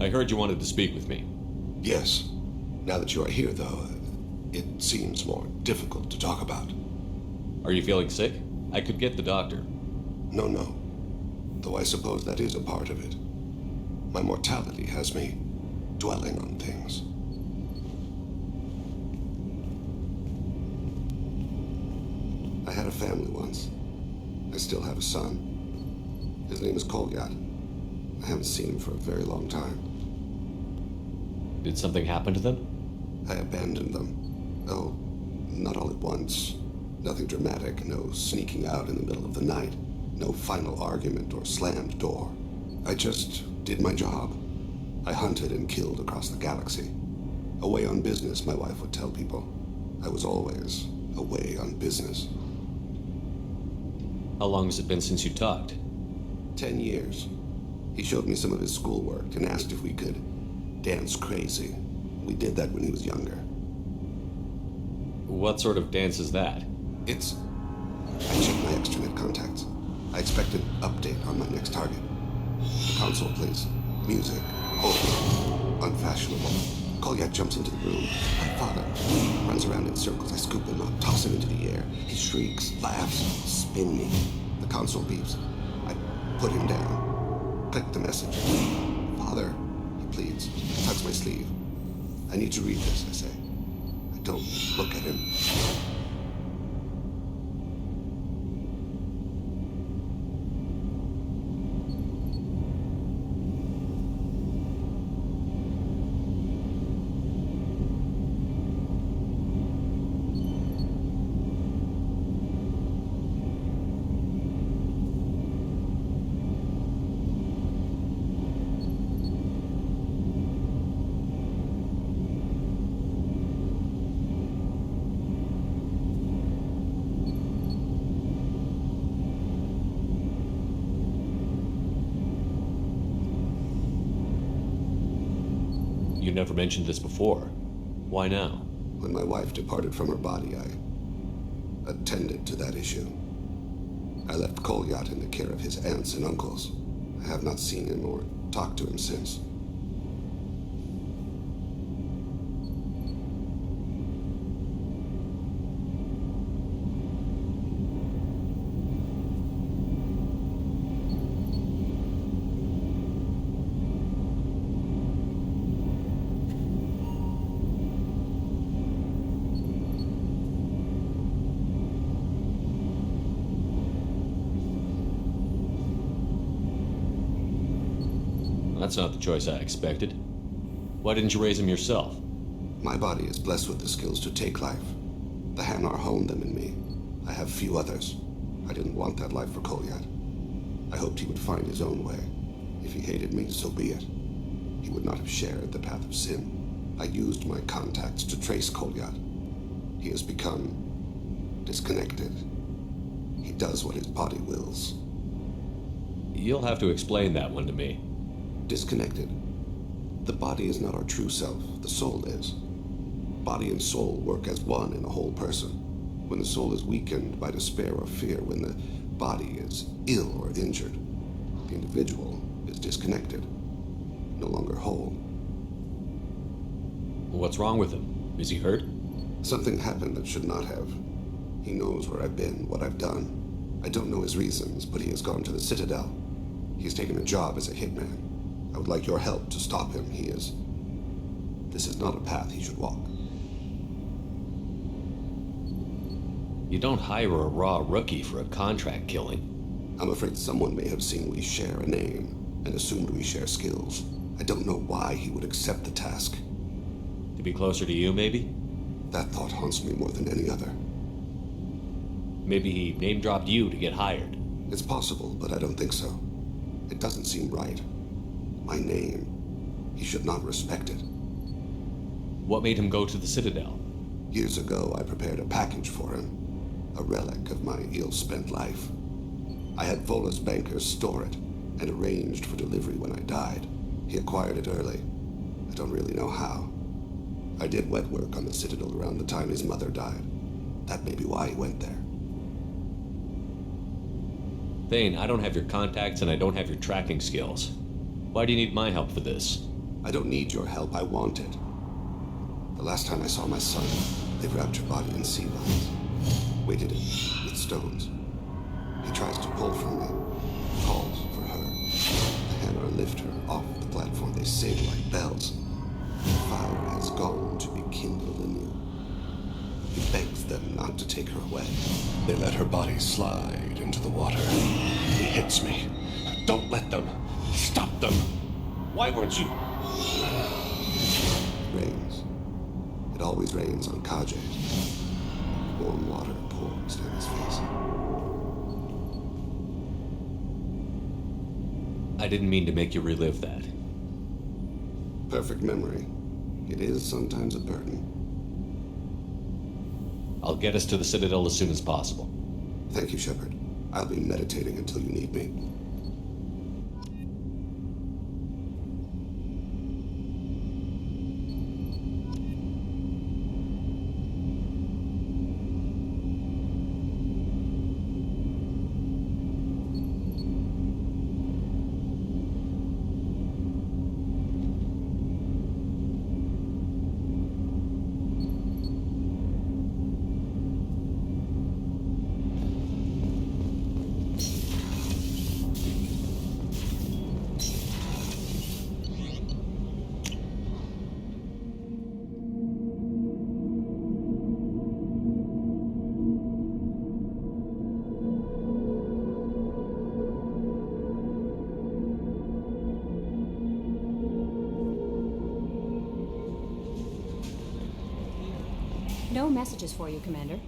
I heard you wanted to speak with me. Yes. Now that you are here, though, it seems more difficult to talk about. Are you feeling sick? I could get the doctor. No. Though I suppose that is a part of it. My mortality has me dwelling on things. I had a family once. I still have a son. His name is Kolyat. I haven't seen him for a very long time. Did something happen to them? I abandoned them. Oh, not all at once. Nothing dramatic, no sneaking out in the middle of the night, no final argument or slammed door. I just did my job. I hunted and killed across the galaxy. Away on business, my wife would tell people. I was always away on business. How long has it been since you talked? 10 years. He showed me some of his schoolwork and asked if we could dance crazy. We did that when he was younger. What sort of dance is that? I checked my extranet contacts. I expect an update on my next target. The console plays music. Oh, unfashionable. Kolyat jumps into the room. My father runs around in circles. I scoop him up, toss him into the air. He shrieks, laughs, spin me. The console beeps. I put him down. Click the message. Father, he pleads. Tugs my sleeve. I need to read this, I say. I don't look at him. You never mentioned this before. Why now? When my wife departed from her body, I attended to that issue. I left Kolyat in the care of his aunts and uncles. I have not seen him or talked to him since. That's not the choice I expected. Why didn't you raise him yourself? My body is blessed with the skills to take life. The Hanar honed them in me. I have few others. I didn't want that life for Kolyat. I hoped he would find his own way. If he hated me, so be it. He would not have shared the path of sin. I used my contacts to trace Kolyat. He has become disconnected. He does what his body wills. You'll have to explain that one to me. Disconnected. The body is not our true self, the soul is. Body and soul work as one in a whole person. When the soul is weakened by despair or fear, when the body is ill or injured, the individual is disconnected, no longer whole. What's wrong with him? Is he hurt? Something happened that should not have. He knows where I've been, what I've done. I don't know his reasons, but he has gone to the Citadel. He has taken a job as a hitman. I would like your help to stop him. This is not a path he should walk. You don't hire a raw rookie for a contract killing. I'm afraid someone may have seen we share a name and assumed we share skills. I don't know why he would accept the task. To be closer to you, maybe? That thought haunts me more than any other. Maybe he name-dropped you to get hired. It's possible, but I don't think so. It doesn't seem right. My name. He should not respect it. What made him go to the Citadel? Years ago, I prepared a package for him. A relic of my ill-spent life. I had Volus bankers store it and arranged for delivery when I died. He acquired it early. I don't really know how. I did wet work on the Citadel around the time his mother died. That may be why he went there. Thane, I don't have your contacts and I don't have your tracking skills. Why do you need my help for this? I don't need your help, I want it. The last time I saw my son, they wrapped your body in sea lines, weighted it with stones. He tries to pull from me, calls for her. The hammer lift her off the platform, they sing like bells. The fire has gone to be kindled anew. He begs them not to take her away. They let her body slide into the water. He hits me. Don't let them. Stop them. Why weren't you... Rains. It always rains on Kaje. Warm water pours down his face. I didn't mean to make you relive that. Perfect memory. It is sometimes a burden. I'll get us to the Citadel as soon as possible. Thank you, Shepard. I'll be meditating until you need me. No messages for you, Commander.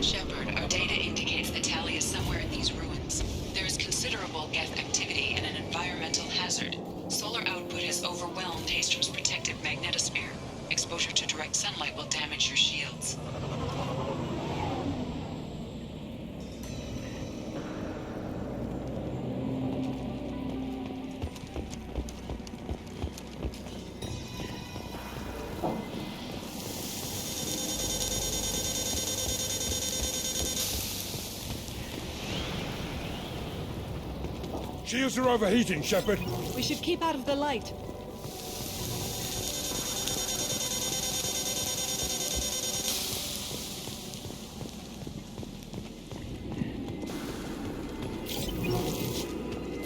Shepard, our data indicates that Tali is somewhere in these ruins. There is considerable geth activity and an environmental hazard. Solar output has overwhelmed Haystrom's protective magnetosphere. Exposure to direct sunlight will damage your shields. Shields are overheating, Shepard. We should keep out of the light.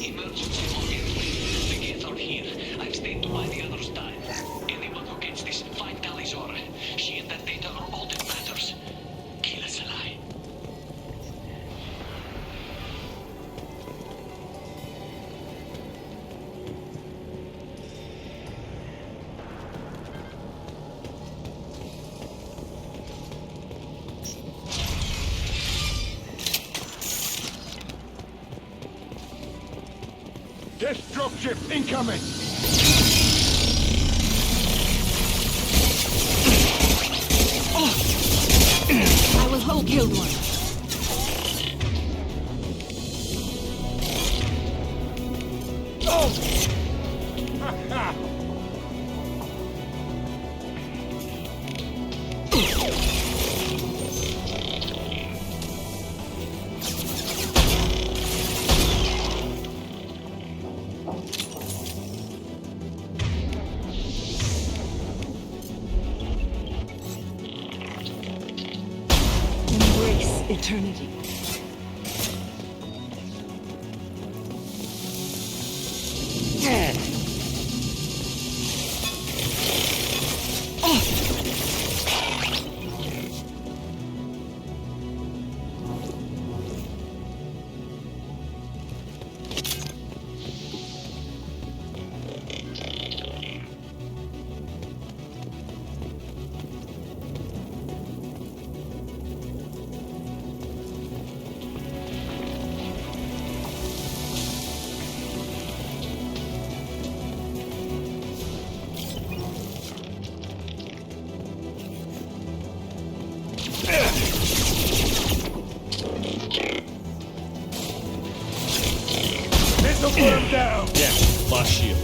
Emergency on airplane. The gates are here. I've stayed to buy the others time. Anyone who gets this, find Talizor. She and that data are all that matters. Kill us alive. Ship incoming! I will hold killed one. Embrace eternity. Missile put him down! Yeah, lost shield.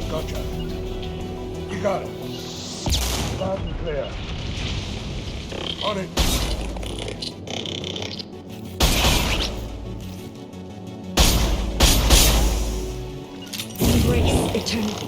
Gotcha. You got it. Loud and clear. On it. Embrace eternity.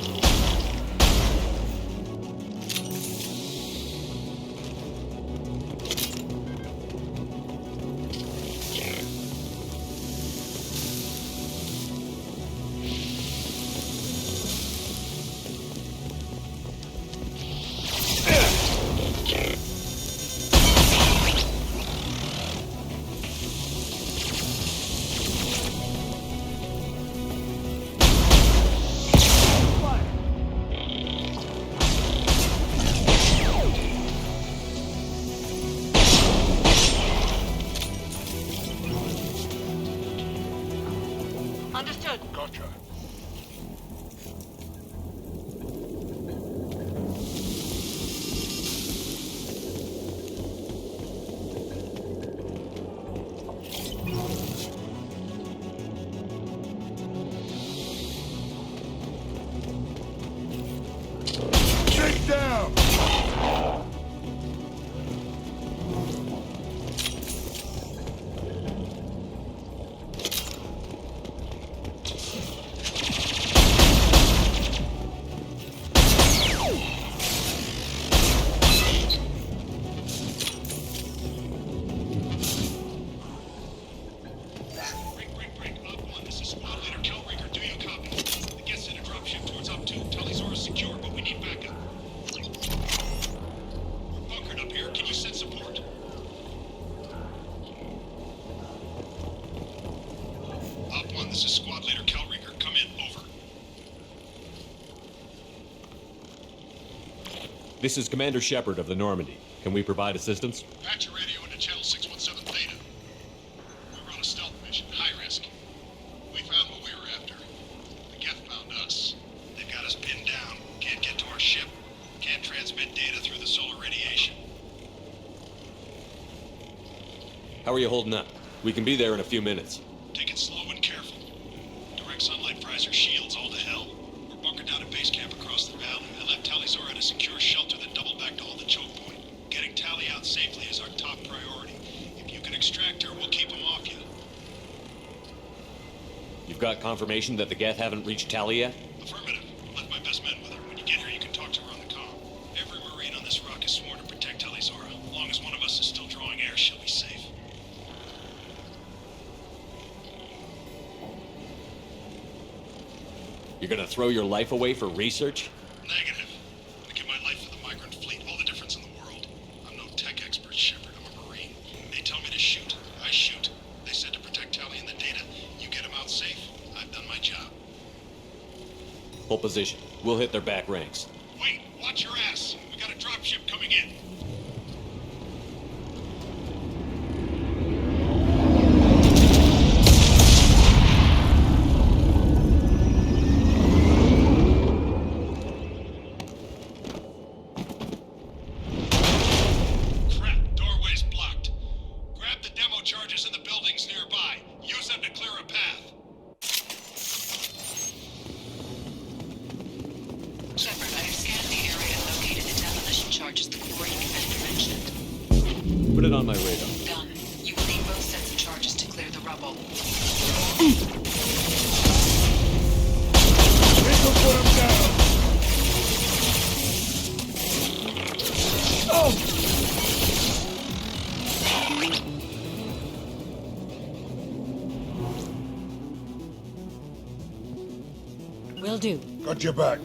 Understood. Gotcha. Take down! Break. Up 1, this is Squad Leader Kelringer. Do you copy? The guest sent a dropship towards Up 2. Talizor is secure, but we need backup. We're bunkered up here. Can you send support? Up 1, this is Squad Leader Kelringer. Come in. Over. This is Commander Shepard of the Normandy. Can we provide assistance? Patch your radio into channel 617 Theta. We're on a stealth mission, high risk. We found what we were after. The Geth found us. They've got us pinned down. Can't get to our ship. Can't transmit data through the solar radiation. How are you holding up? We can be there in a few minutes. Take it slow and careful. Direct sunlight fries our shields all to hell. We're bunkered down at base camp across the valley. I left Talizor at a secure shelter, then doubled back to hold the choke point. Getting Tally out safely is our top priority. If you can extract her, we'll keep them off you. You've got confirmation that the Geth haven't reached Tally yet? Affirmative. Left my best men with her. gonna throw your life away for research? Negative. I give my life for the migrant fleet. All the difference in the world. I'm no tech expert, Shepard. I'm a Marine. They tell me to shoot. I shoot. They said to protect Tally and the data. You get them out safe. I've done my job. Hold position. We'll hit their back ranks. Wait, watch your ass. We got a dropship coming in. Crap, doorway's blocked. Grab the demo charges in the buildings nearby. Use them to clear a path. Shepard, I have scanned the area and located the demolition charges the quarry commander mentioned. Put it on my radar. Done. You will need both sets of charges to clear the rubble. This'll put him down. Oh! Will do. Got your back.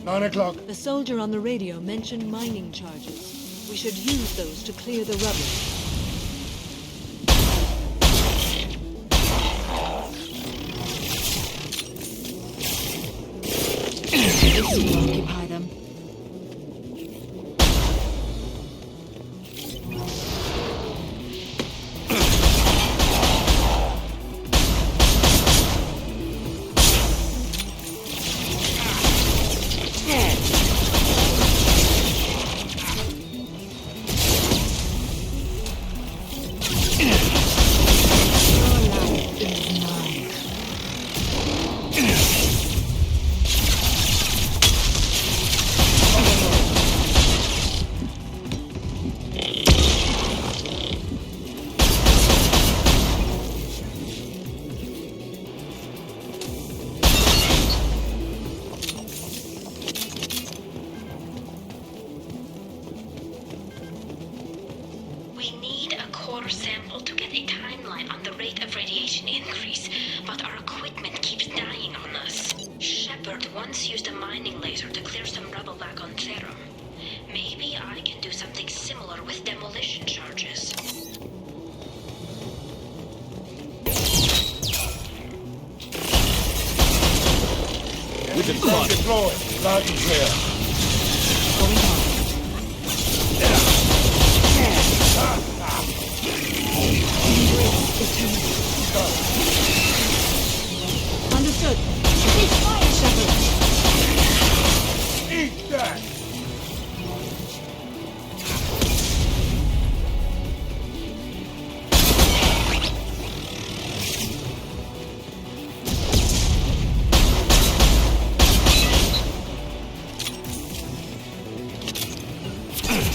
Nine o'clock. The soldier on the radio mentioned mining charges. We should use those to clear the rubble. This will occupy them. We need a core sample to get a timeline on the rate of radiation increase, but our equipment keeps dying on us. Shepard once used a mining laser to clear some rubble back on Therum. Maybe I can do something similar with demolition charges. We've been caught. Deployed. Loud and clear. Going on. Understood. Cease fire, Shepard. Eat that!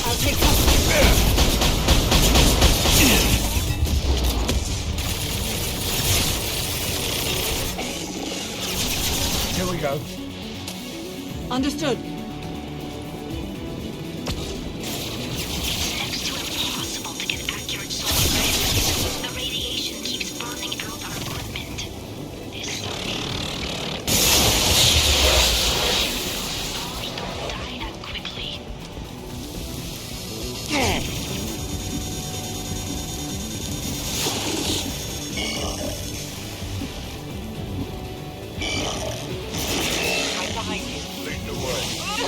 I'll take cover. Here we go. Understood. Next to impossible to get accurate solar measurements. The radiation keeps burning out our equipment. This Stars don't die that quickly. Lead the way.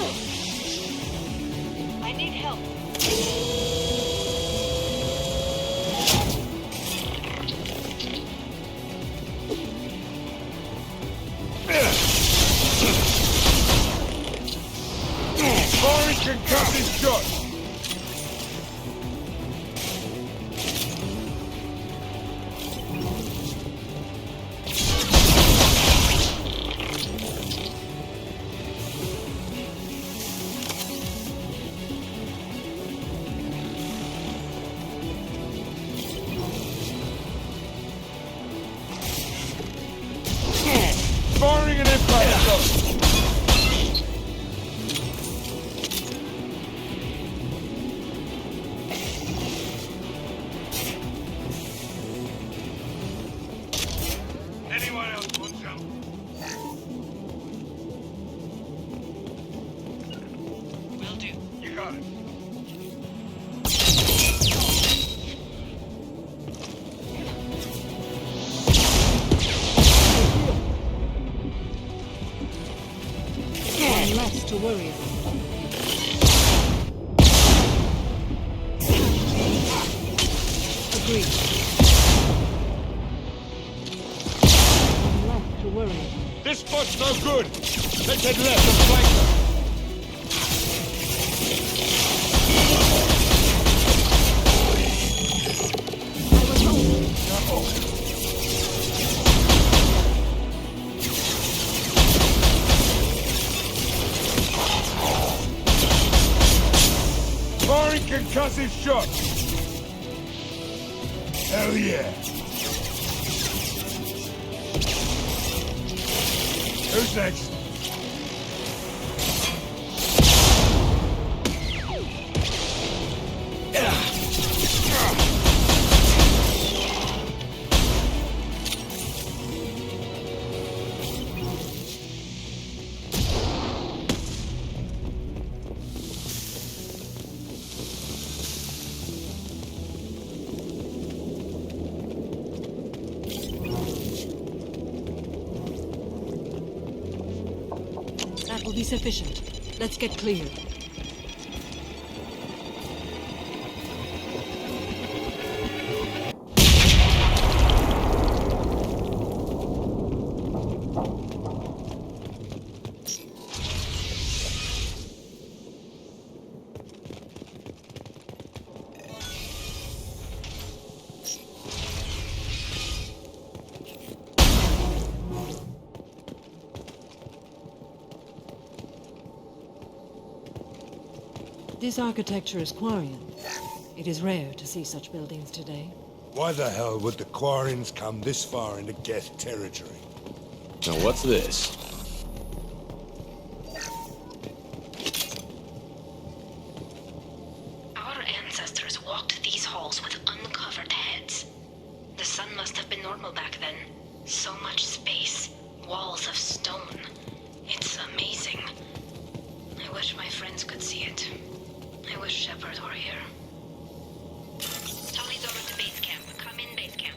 free. Left to worry about. This spot's no good. Let's head left and flank them. Firing concussive shots. Hell yeah. Who's next? That will be sufficient. Let's get clear. This architecture is Quarian. It is rare to see such buildings today. Why the hell would the Quarians come this far into Geth territory? Now what's this? Our ancestors walked these halls with uncovered heads. The sun must have been normal back then. So much space, walls of stone. It's amazing. I wish my friends could see it. I wish Shepard were here. Tully's over to base camp. Come in, base camp.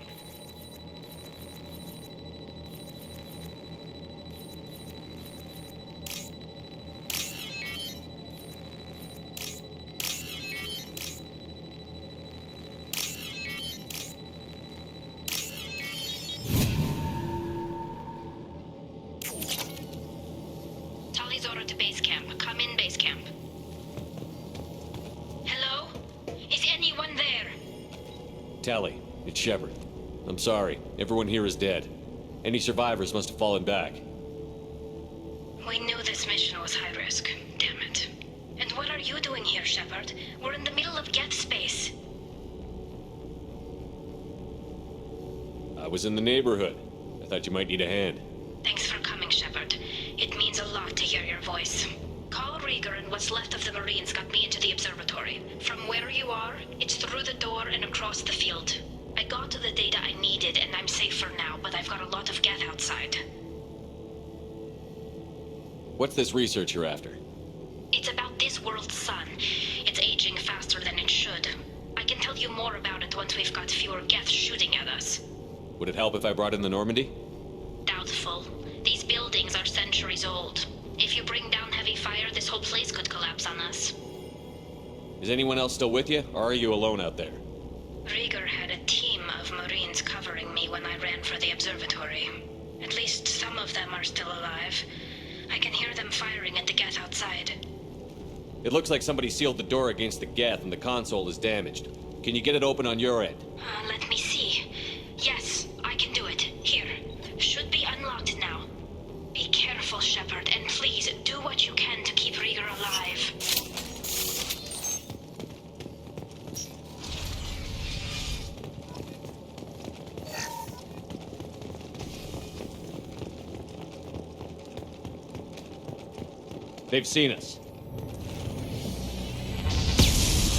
Tully's order to base camp. Come in, base camp. Hello? Is anyone there? Tally, it's Shepard. I'm sorry. Everyone here is dead. Any survivors must have fallen back. We knew this mission was high risk. Damn it. And what are you doing here, Shepard? We're in the middle of Geth space. I was in the neighborhood. I thought you might need a hand. Thanks for coming, Shepard. It means a lot to hear your voice. Call Rieger and what's left of the Marines got me into the observatory. From where you are, it's through the door and across the field. I got to the data I needed and I'm safe for now, but I've got a lot of Geth outside. What's this research you're after? It's about this world's sun. It's aging faster than it should. I can tell you more about it once we've got fewer Geth shooting at us. Would it help if I brought in the Normandy? Doubtful. These buildings are centuries old. If you bring down heavy fire, this whole place could collapse on us. Is anyone else still with you, or are you alone out there? Rieger had a team of Marines covering me when I ran for the observatory. At least some of them are still alive. I can hear them firing at the Geth outside. It looks like somebody sealed the door against the Geth and the console is damaged. Can you get it open on your end? Let me see. Yes, I can do it. Here. Should be unlocked now. Be careful, Shepard, and please do what you can to keep Rieger alive. They've seen us.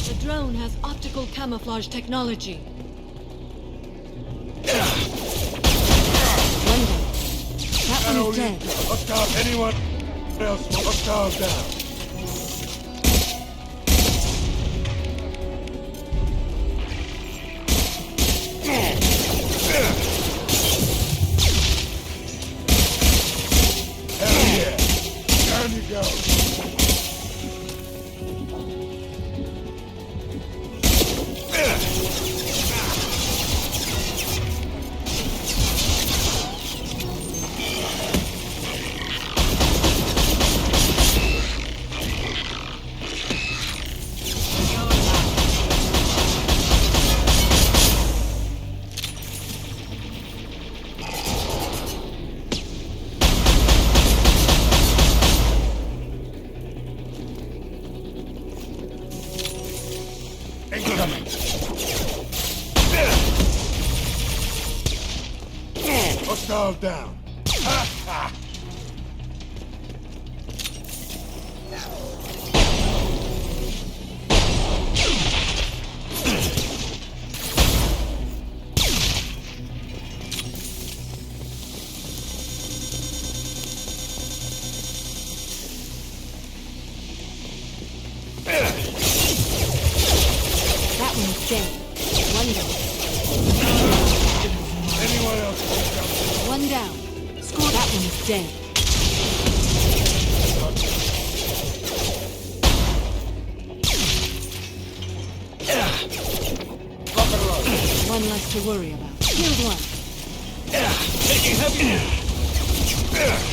The drone has optical camouflage technology. That one is dead. Hostile, anyone else? Hostile down. Hell yeah. Down you go. Hostile down. Ha ha! That one's dead. One down. Anyone else pick up? One down. Score. That one's dead. Lock and load. One less to worry about. Killed one. Taking heavy. Grace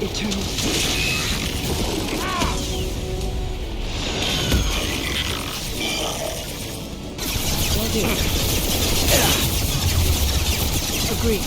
eternal. Will do. Agreed.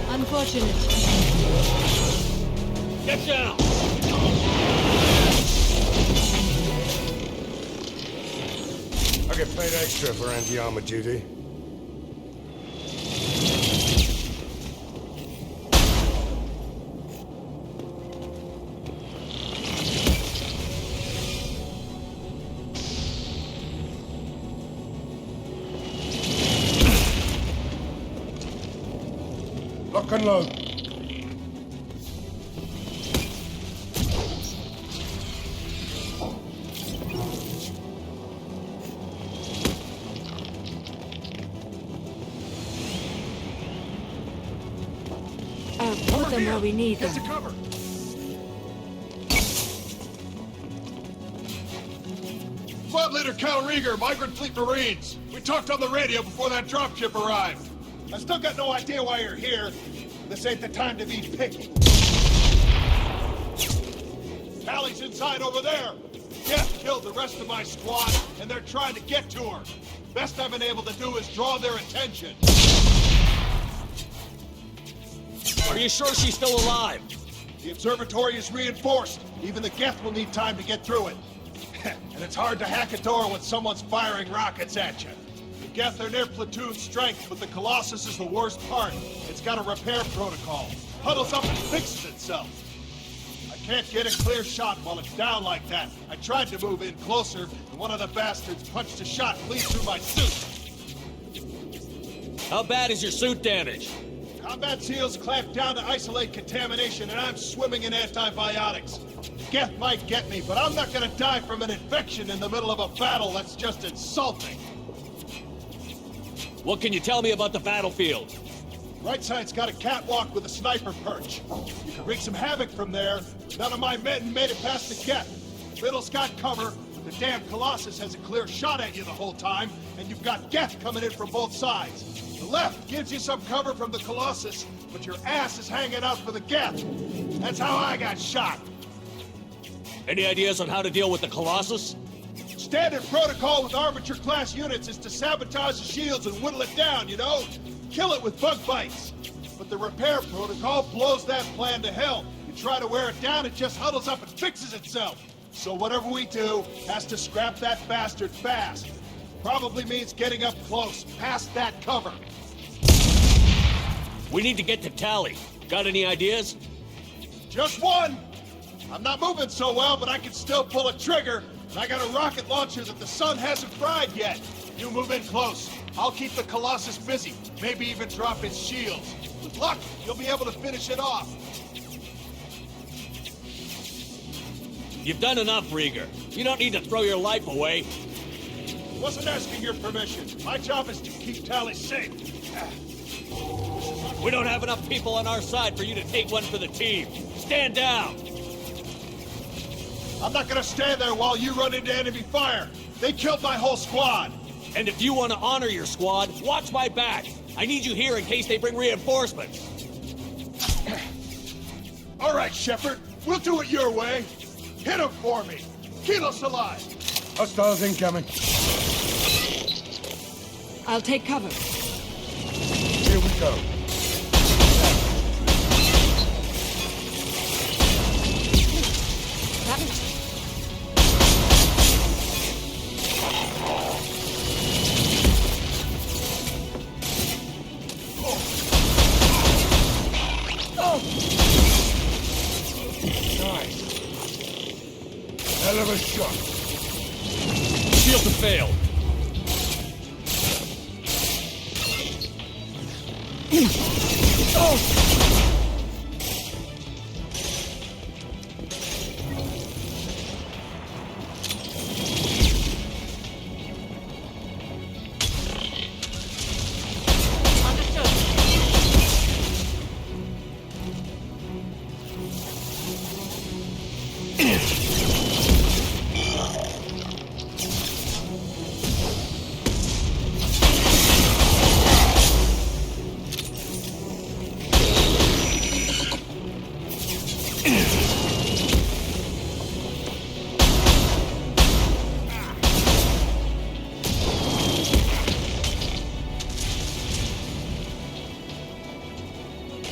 Unfortunate. Get down. I get paid extra for anti-armor duty. Lock and load. Put them where we need them. Cover. Squad leader Cal Rieger, Migrant Fleet Marines. We talked on the radio before that dropship arrived. I still got no idea why you're here. This ain't the time to be picky. Tally's inside over there. Jeff killed the rest of my squad, and they're trying to get to her. Best I've been able to do is draw their attention. Are you sure she's still alive? The observatory is reinforced. Even the Geth will need time to get through it. And it's hard to hack a door when someone's firing rockets at you. The Geth are near platoon strength, but the Colossus is the worst part. It's got a repair protocol. Huddles up and fixes itself. I can't get a clear shot while it's down like that. I tried to move in closer, and one of the bastards punched a shot clean through my suit. How bad is your suit damaged? Combat SEALs clamped down to isolate contamination, and I'm swimming in antibiotics. Geth might get me, but I'm not gonna die from an infection in the middle of a battle. That's just insulting. What can you tell me about the battlefield? Right side's got a catwalk with a sniper perch. You can wreak some havoc from there. None of my men made it past the Geth. Middle's got cover, but the damn Colossus has a clear shot at you the whole time, and you've got Geth coming in from both sides. The left gives you some cover from the Colossus, but your ass is hanging out for the Geth. That's how I got shot. Any ideas on how to deal with the Colossus? Standard protocol with armature-class units is to sabotage the shields and whittle it down, you know? Kill it with bug bites. But the repair protocol blows that plan to hell. You try to wear it down, it just huddles up and fixes itself. So whatever we do has to scrap that bastard fast. Probably means getting up close, past that cover. We need to get to Tally. Got any ideas? Just one! I'm not moving so well, but I can still pull a trigger. And I got a rocket launcher that the sun hasn't fried yet. You move in close. I'll keep the Colossus busy. Maybe even drop its shields. With luck, you'll be able to finish it off. You've done enough, Rieger. You don't need to throw your life away. Wasn't asking your permission. My job is to keep Tally safe. We don't have enough people on our side for you to take one for the team. Stand down! I'm not gonna stand there while you run into enemy fire. They killed my whole squad. And if you want to honor your squad, watch my back. I need you here in case they bring reinforcements. All right, Shepard. We'll do it your way. Hit him for me. Kilos alive. Hostiles incoming. I'll take cover. Here we go. Nice. Hell of a shot. Shields have failed.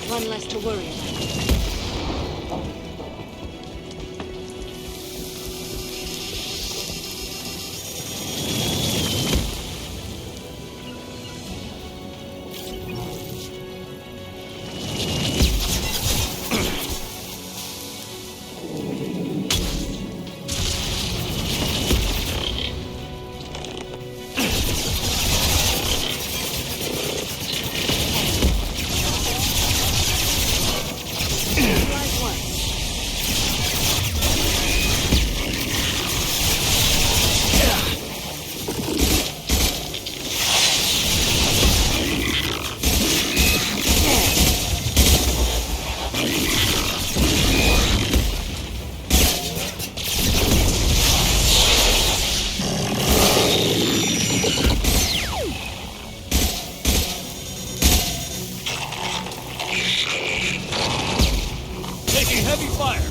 One less to worry about. Heavy fire!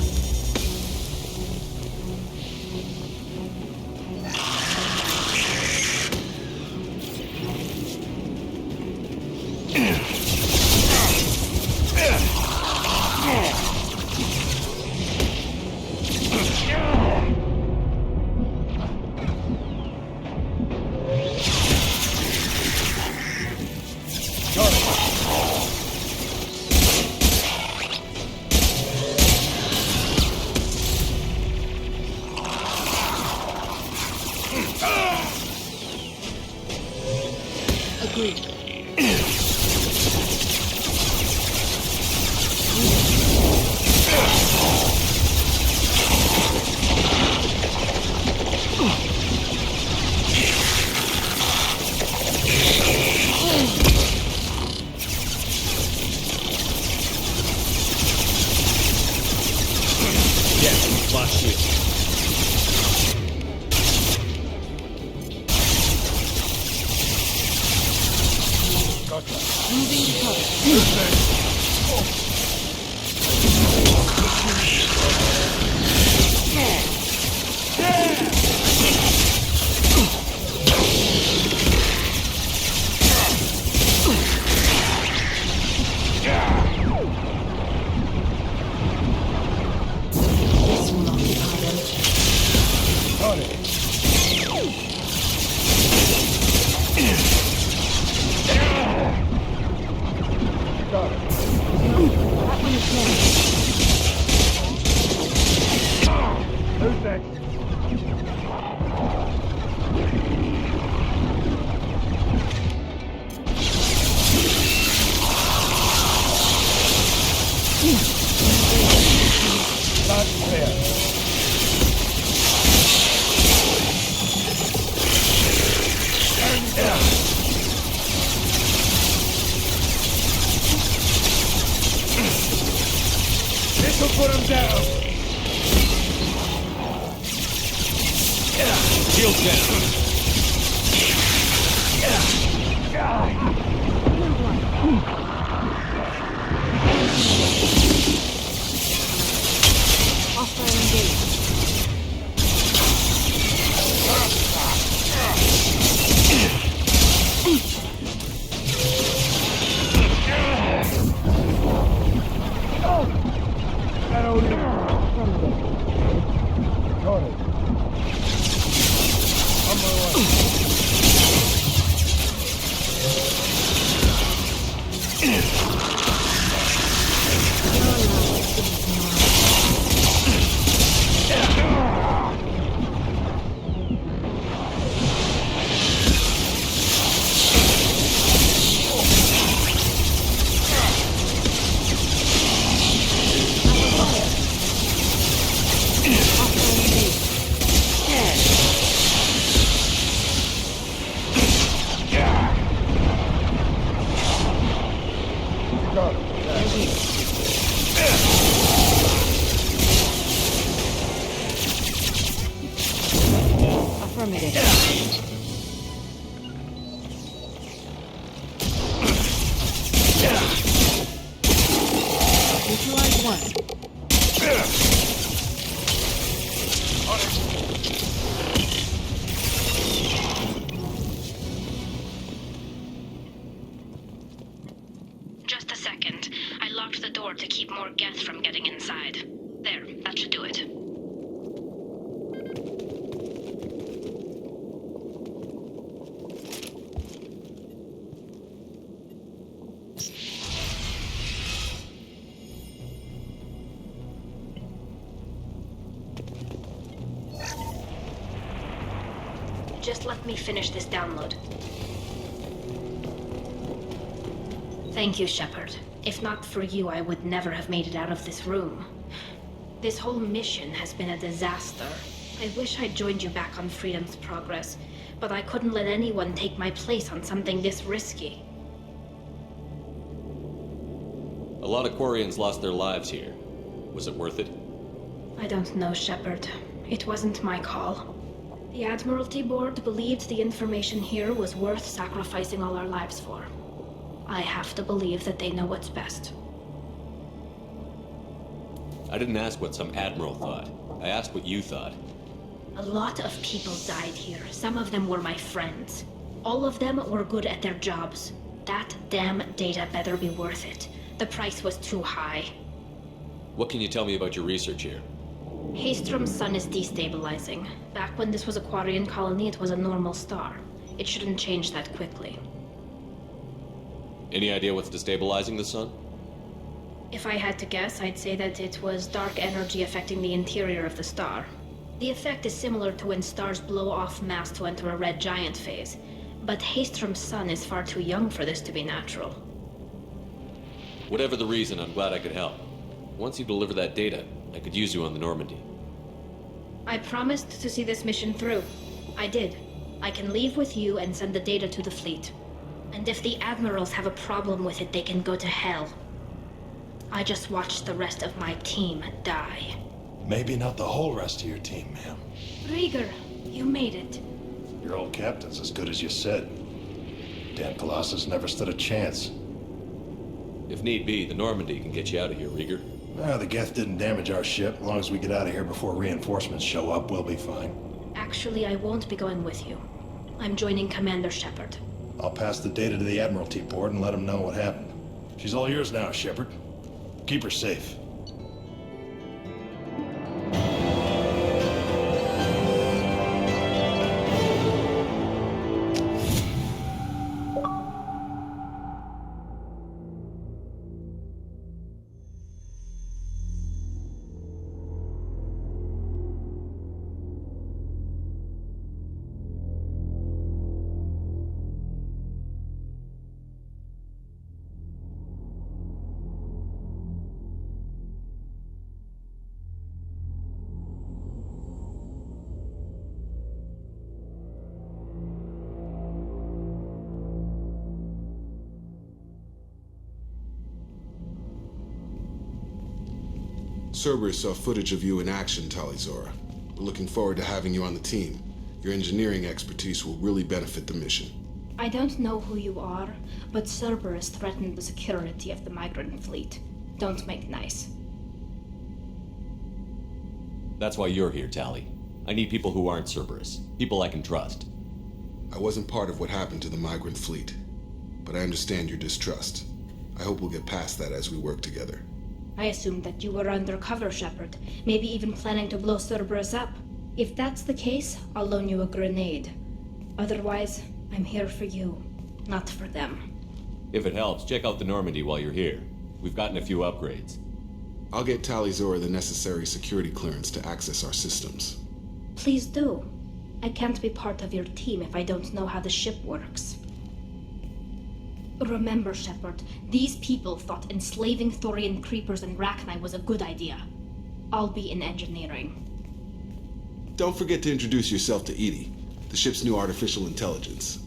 Agreed. Yes, lock shield. Moving to cover. Shields down. Hostile engaged. Tony. On my way. Just a second. I locked the door to keep more Geth from getting inside. There, that should do it. Just let me finish this download. Thank you, Shepard. If not for you, I would never have made it out of this room. This whole mission has been a disaster. I wish I'd joined you back on Freedom's Progress, but I couldn't let anyone take my place on something this risky. A lot of Quarians lost their lives here. Was it worth it? I don't know, Shepard. It wasn't my call. The Admiralty Board believed the information here was worth sacrificing all our lives for. I have to believe that they know what's best. I didn't ask what some admiral thought. I asked what you thought. A lot of people died here. Some of them were my friends. All of them were good at their jobs. That damn data better be worth it. The price was too high. What can you tell me about your research here? Haystrom's sun is destabilizing. Back when this was a Quarian colony, it was a normal star. It shouldn't change that quickly. Any idea what's destabilizing the sun? If I had to guess, I'd say that it was dark energy affecting the interior of the star. The effect is similar to when stars blow off mass to enter a red giant phase, but Haystrom's sun is far too young for this to be natural. Whatever the reason, I'm glad I could help. Once you deliver that data, I could use you on the Normandy. I promised to see this mission through. I did. I can leave with you and send the data to the fleet. And if the admirals have a problem with it, they can go to hell. I just watched the rest of my team die. Maybe not the whole rest of your team, ma'am. Rieger, you made it. Your old captain's as good as you said. Damn Colossus never stood a chance. If need be, the Normandy can get you out of here, Rieger. Well, the Geth didn't damage our ship. As long as we get out of here before reinforcements show up, we'll be fine. Actually, I won't be going with you. I'm joining Commander Shepard. I'll pass the data to the Admiralty Board and let them know what happened. She's all yours now, Shepard. Keep her safe. Cerberus saw footage of you in action, Talizora. We're looking forward to having you on the team. Your engineering expertise will really benefit the mission. I don't know who you are, but Cerberus threatened the security of the migrant fleet. Don't make nice. That's why you're here, Tally. I need people who aren't Cerberus. People I can trust. I wasn't part of what happened to the migrant fleet, but I understand your distrust. I hope we'll get past that as we work together. I assumed that you were undercover, Shepard, maybe even planning to blow Cerberus up. If that's the case, I'll loan you a grenade. Otherwise, I'm here for you, not for them. If it helps, check out the Normandy while you're here. We've gotten a few upgrades. I'll get Tally Zora the necessary security clearance to access our systems. Please do. I can't be part of your team if I don't know how the ship works. Remember, Shepard, these people thought enslaving Thorian creepers and Rachni was a good idea. I'll be in engineering. Don't forget to introduce yourself to Edie, the ship's new artificial intelligence.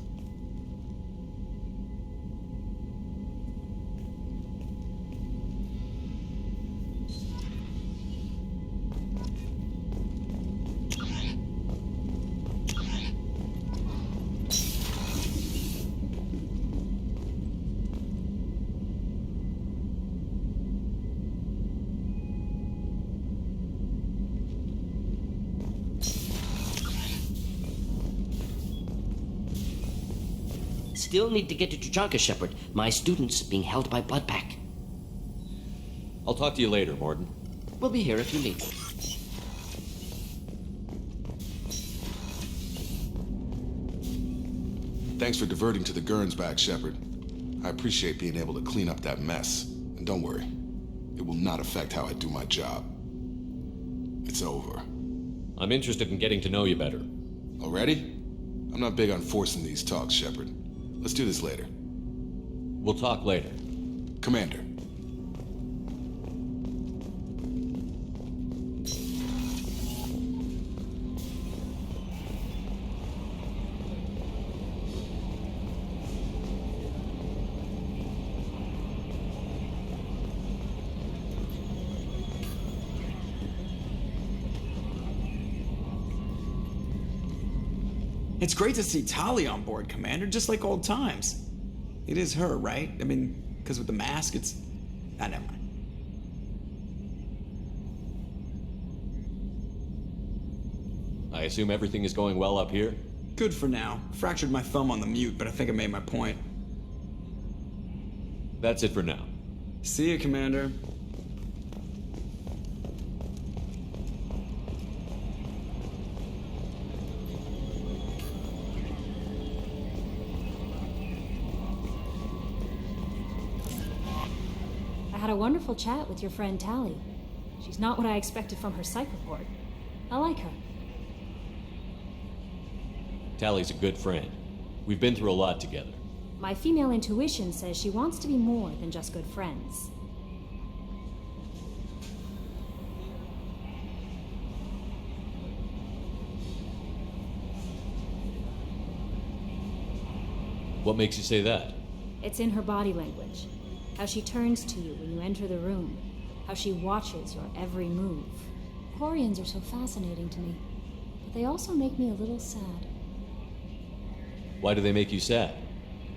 Still need to get to Tuchanka, Shepard. My student's being held by Bloodpack. I'll talk to you later, Morden. We'll be here if you need. Thanks for diverting to the Gurns back, Shepard. I appreciate being able to clean up that mess. And don't worry, it will not affect how I do my job. It's over. I'm interested in getting to know you better. Already? I'm not big on forcing these talks, Shepard. Let's do this later. We'll talk later. Commander. It's great to see Tali on board, Commander, just like old times. It is her, right? I mean, because with the mask, it's... never mind. I assume everything is going well up here? Good for now. Fractured my thumb on the mute, but I think I made my point. That's it for now. See you, Commander. I had a wonderful chat with your friend Tally. She's not what I expected from her psych report. I like her. Tally's a good friend. We've been through a lot together. My female intuition says she wants to be more than just good friends. What makes you say that? It's in her body language. How she turns to you when you enter the room. How she watches your every move. Quarians are so fascinating to me, but they also make me a little sad. Why do they make you sad?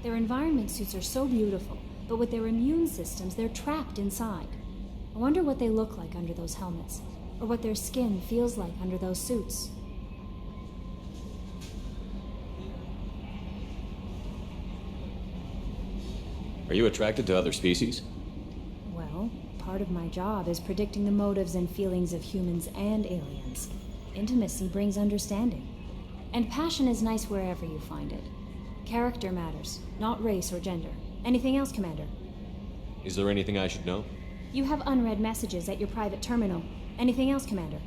Their environment suits are so beautiful, but with their immune systems, they're trapped inside. I wonder what they look like under those helmets, or what their skin feels like under those suits. Are you attracted to other species? Well, part of my job is predicting the motives and feelings of humans and aliens. Intimacy brings understanding. And passion is nice wherever you find it. Character matters, not race or gender. Anything else, Commander? Is there anything I should know? You have unread messages at your private terminal. Anything else, Commander?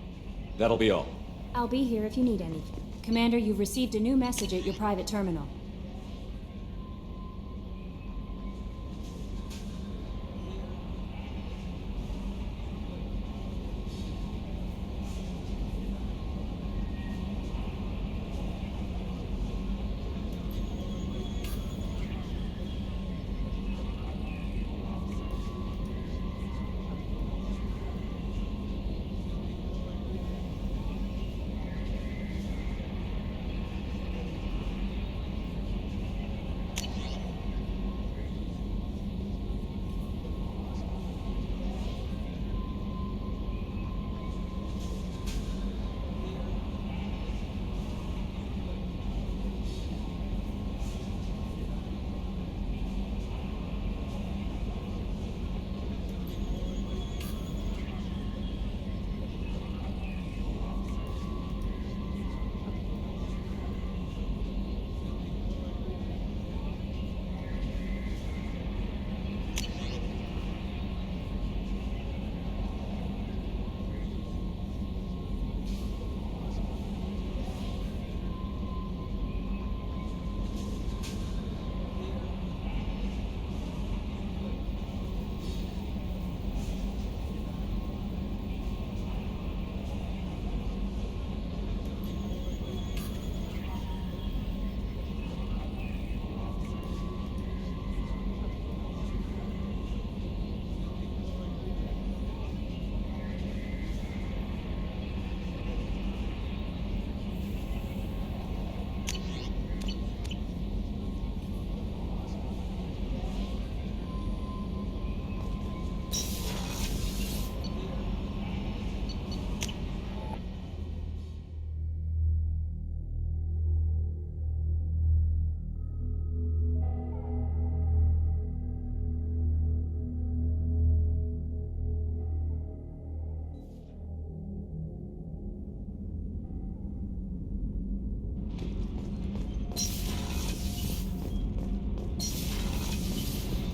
That'll be all. I'll be here if you need anything. Commander, you've received a new message at your private terminal.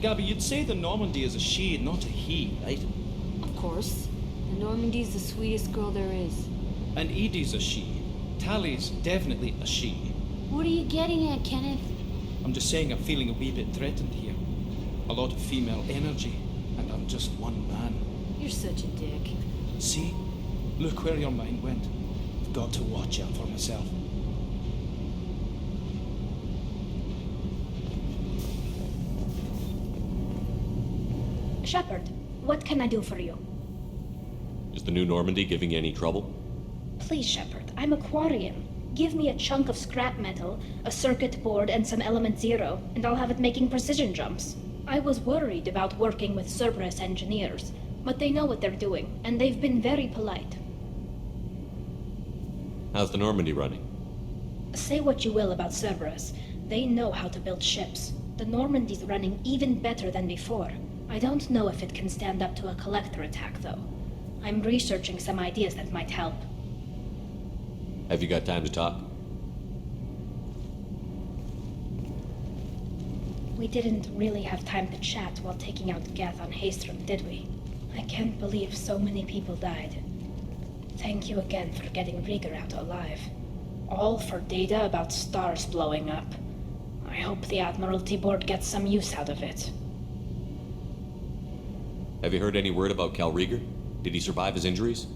Gabby, you'd say the Normandy is a she, not a he, right? Of course. The Normandy's the sweetest girl there is. And Edie's a she. Tally's definitely a she. What are you getting at, Kenneth? I'm just saying I'm feeling a wee bit threatened here. A lot of female energy, and I'm just one man. You're such a dick. See? Look where your mind went. I've got to watch out for myself. Shepard, what can I do for you? Is the new Normandy giving you any trouble? Please, Shepard, I'm a Quarian. Give me a chunk of scrap metal, a circuit board, and some element zero, and I'll have it making precision jumps. I was worried about working with Cerberus engineers, but they know what they're doing, and they've been very polite. How's the Normandy running? Say what you will about Cerberus, they know how to build ships. The Normandy's running even better than before. I don't know if it can stand up to a collector attack, though. I'm researching some ideas that might help. Have you got time to talk? We didn't really have time to chat while taking out Gath on Haystrom, did we? I can't believe so many people died. Thank you again for getting Rieger out alive. All for data about stars blowing up. I hope the Admiralty Board gets some use out of it. Have you heard any word about Cal Rieger? Did he survive his injuries?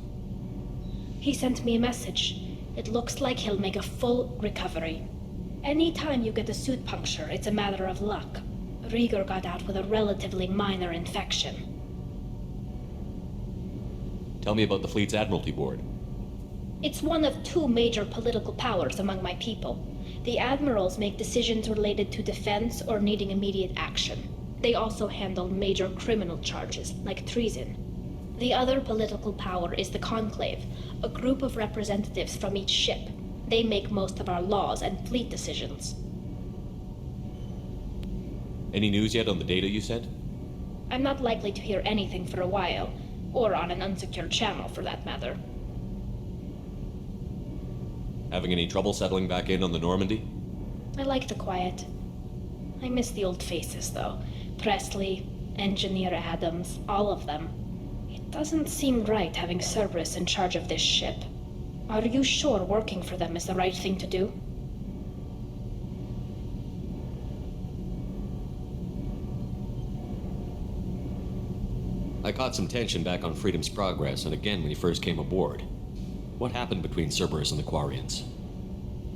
He sent me a message. It looks like he'll make a full recovery. Anytime you get a suit puncture, it's a matter of luck. Rieger got out with a relatively minor infection. Tell me about the fleet's Admiralty Board. It's one of two major political powers among my people. The admirals make decisions related to defense or needing immediate action. They also handle major criminal charges, like treason. The other political power is the Conclave, a group of representatives from each ship. They make most of our laws and fleet decisions. Any news yet on the data you sent? I'm not likely to hear anything for a while, or on an unsecured channel for that matter. Having any trouble settling back in on the Normandy? I like the quiet. I miss the old faces, though. Presley, Engineer Adams, all of them. It doesn't seem right having Cerberus in charge of this ship. Are you sure working for them is the right thing to do? I caught some tension back on Freedom's Progress, and again when you first came aboard. What happened between Cerberus and the Quarians?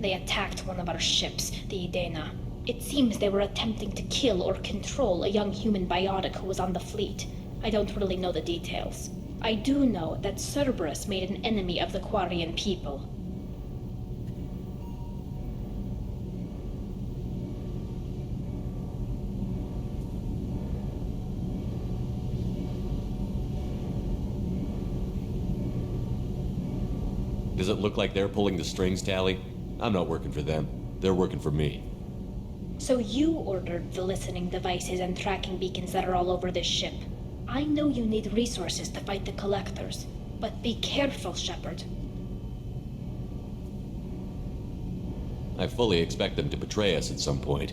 They attacked one of our ships, the Idena. It seems they were attempting to kill or control a young human biotic who was on the fleet. I don't really know the details. I do know that Cerberus made an enemy of the Quarian people. Does it look like they're pulling the strings, Tally? I'm not working for them. They're working for me. So you ordered the listening devices and tracking beacons that are all over this ship. I know you need resources to fight the Collectors, but be careful, Shepard. I fully expect them to betray us at some point,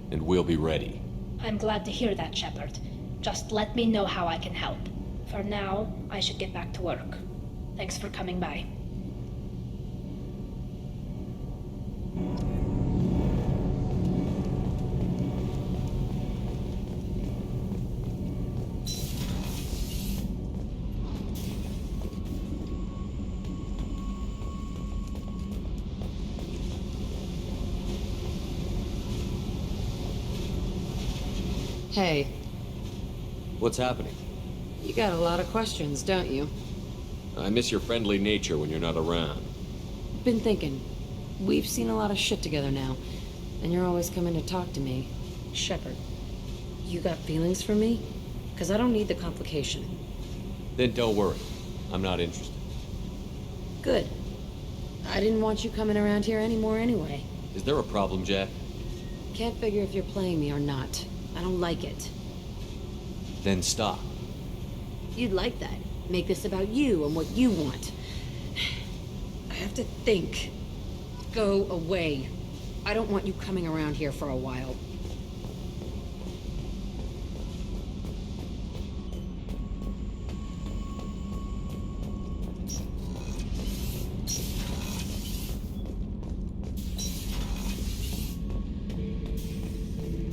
and we'll be ready. I'm glad to hear that, Shepard. Just let me know how I can help. For now, I should get back to work. Thanks for coming by. Hey, What's happening? you got a lot of questions, don't you? I miss your friendly nature when you're not around. Been thinking. We've seen a lot of shit together now, and you're always coming to talk to me. Shepard, you got feelings for me? Because I don't need the complication. Then don't worry. I'm not interested. Good. I didn't want you coming around here anymore anyway. Is there a problem, Jack? Can't figure if you're playing me or not. I don't like it. Then stop. You'd like that. Make this about you and what you want. I have to think. Go away. I don't want you coming around here for a while.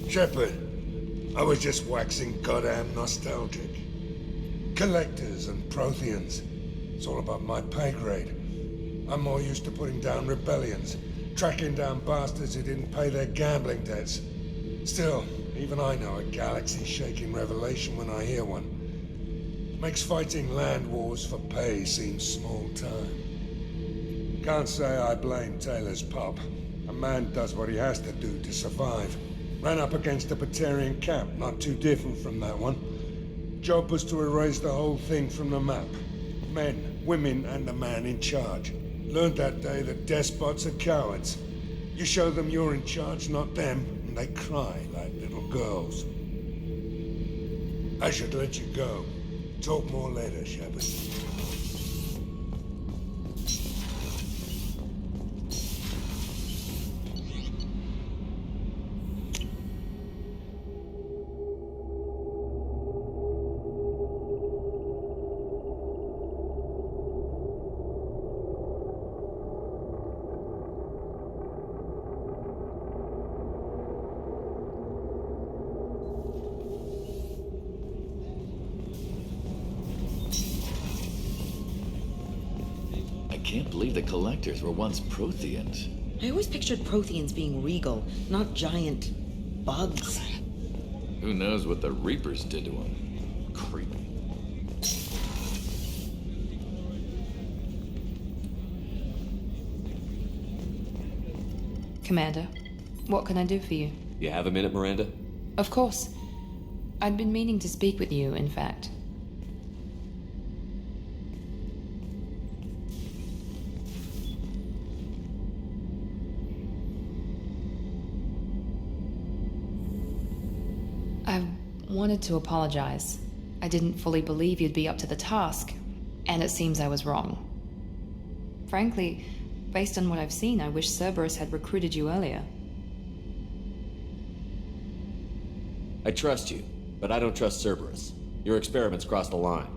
Shepard, I was just waxing goddamn nostalgic. Collectors and Protheans. It's all about my pay grade. I'm more used to putting down rebellions, tracking down bastards who didn't pay their gambling debts. Still, even I know a galaxy-shaking revelation when I hear one. Makes fighting land wars for pay seem small time. Can't say I blame Taylor's pop. A man does what he has to do to survive. Ran up against a Batarian camp, not too different from that one. Job was to erase the whole thing from the map. Men, women, and the man in charge. Learned that day that despots are cowards. You show them you're in charge, not them, and they cry like little girls. I should let you go. Talk more later, Shepard. I can't believe the Collectors were once Protheans. I always pictured Protheans being regal, not giant bugs. Who knows what the Reapers did to them? Creepy. Commander, what can I do for you? You have a minute, Miranda? Of course. I'd been meaning to speak with you, in fact. I wanted to apologize. I didn't fully believe you'd be up to the task, and it seems I was wrong. Frankly, based on what I've seen, I wish Cerberus had recruited you earlier. I trust you, but I don't trust Cerberus. Your experiments crossed the line.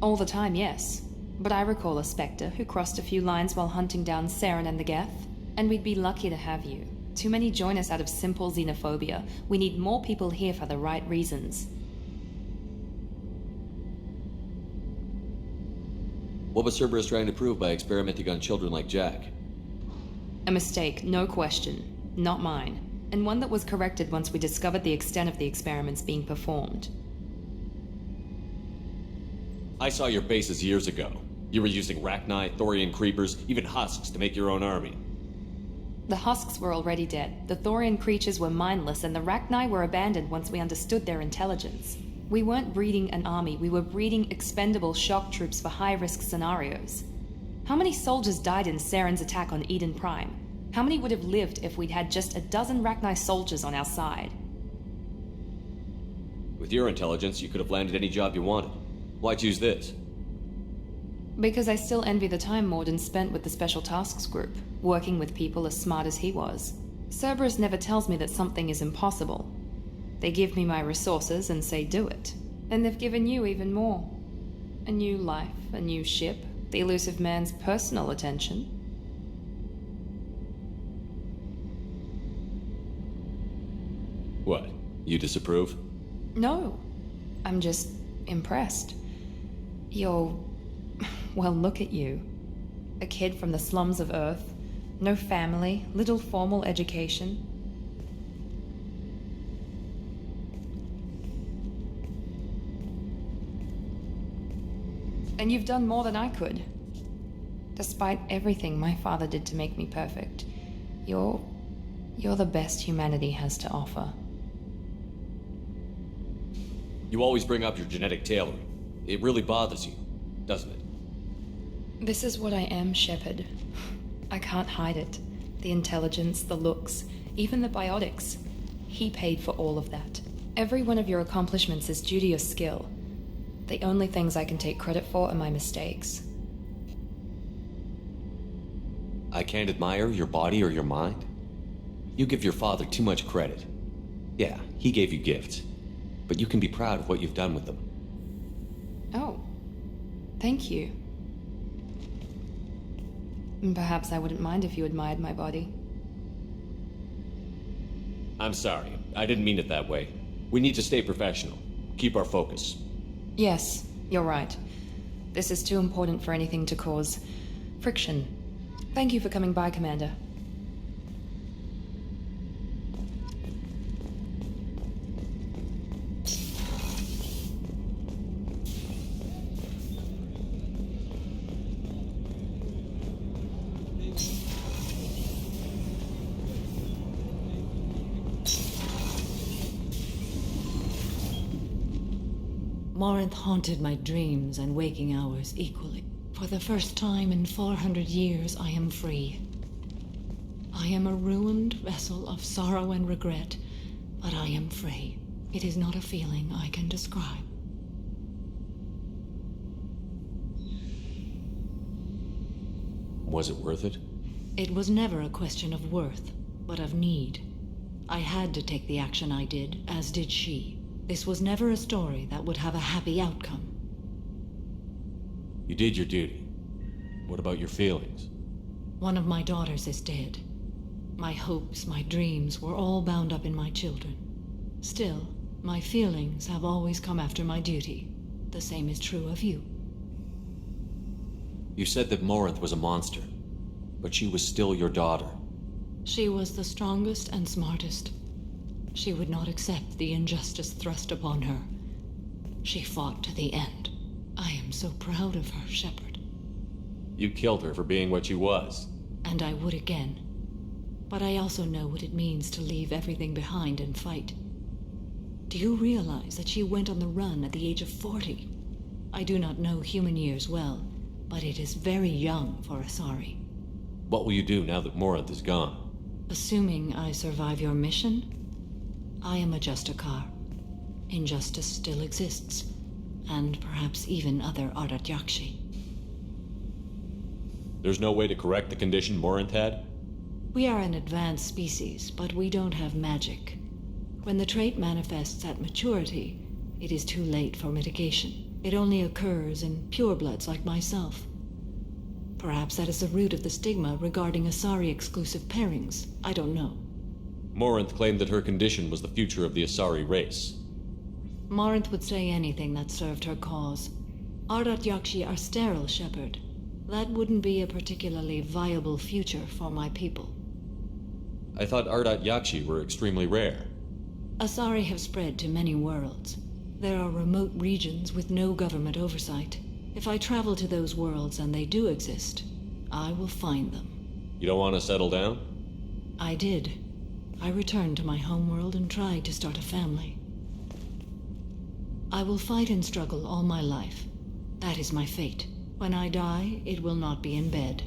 All the time, yes. But I recall a Spectre who crossed a few lines while hunting down Saren and the Geth, and we'd be lucky to have you. Too many join us out of simple xenophobia. We need more people here for the right reasons. What was Cerberus trying to prove by experimenting on children like Jack? A mistake, no question. Not mine. And one that was corrected once we discovered the extent of the experiments being performed. I saw your bases years ago. You were using Rachni, Thorian creepers, even husks to make your own army. The husks were already dead, the Thorian creatures were mindless, and the Rachni were abandoned once we understood their intelligence. We weren't breeding an army, we were breeding expendable shock troops for high-risk scenarios. How many soldiers died in Saren's attack on Eden Prime? How many would have lived if we'd had just a dozen Rachni soldiers on our side? With your intelligence, you could have landed any job you wanted. Why choose this? Because I still envy the time Morden spent with the Special Tasks Group, working with people as smart as he was. Cerberus never tells me that something is impossible. They give me my resources and say do it. And they've given you even more. A new life, a new ship, the elusive man's personal attention. What? You disapprove? No. I'm just impressed. You're... well, look at you. A kid from the slums of Earth. No family, little formal education. And you've done more than I could. Despite everything my father did to make me perfect, you're the best humanity has to offer. You always bring up your genetic tailoring. It really bothers you, doesn't it? This is what I am, Shepard. I can't hide it. The intelligence, the looks, even the biotics. He paid for all of that. Every one of your accomplishments is due to your skill. The only things I can take credit for are my mistakes. I can't admire your body or your mind? You give your father too much credit. Yeah, he gave you gifts. But you can be proud of what you've done with them. Oh. Thank you. Perhaps I wouldn't mind if you admired my body. I'm sorry. I didn't mean it that way. We need to stay professional. Keep our focus. Yes, you're right. This is too important for anything to cause friction. Thank you for coming by, Commander. Morinth haunted my dreams and waking hours equally. For the first time in 400 years, I am free. I am a ruined vessel of sorrow and regret, but I am free. It is not a feeling I can describe. Was it worth it? It was never a question of worth, but of need. I had to take the action I did, as did she. This was never a story that would have a happy outcome. You did your duty. What about your feelings? One of my daughters is dead. My hopes, my dreams were all bound up in my children. Still, my feelings have always come after my duty. The same is true of you. You said that Morinth was a monster, but she was still your daughter. She was the strongest and smartest. She would not accept the injustice thrust upon her. She fought to the end. I am so proud of her, Shepard. You killed her for being what she was. And I would again. But I also know what it means to leave everything behind and fight. Do you realize that she went on the run at the age of 40? I do not know human years well, but it is very young for Asari. What will you do now that Morinth is gone? Assuming I survive your mission, I am a Justikar. Injustice still exists, and perhaps even other Ardat Yakshi. There's no way to correct the condition Morinth had? We are an advanced species, but we don't have magic. When the trait manifests at maturity, it is too late for mitigation. It only occurs in purebloods like myself. Perhaps that is the root of the stigma regarding Asari-exclusive pairings. I don't know. Morinth claimed that her condition was the future of the Asari race. Morinth would say anything that served her cause. Ardat Yakshi are sterile, Shepard. That wouldn't be a particularly viable future for my people. I thought Ardat Yakshi were extremely rare. Asari have spread to many worlds. There are remote regions with no government oversight. If I travel to those worlds and they do exist, I will find them. You don't want to settle down? I did. I returned to my homeworld and tried to start a family. I will fight and struggle all my life. That is my fate. When I die, it will not be in bed.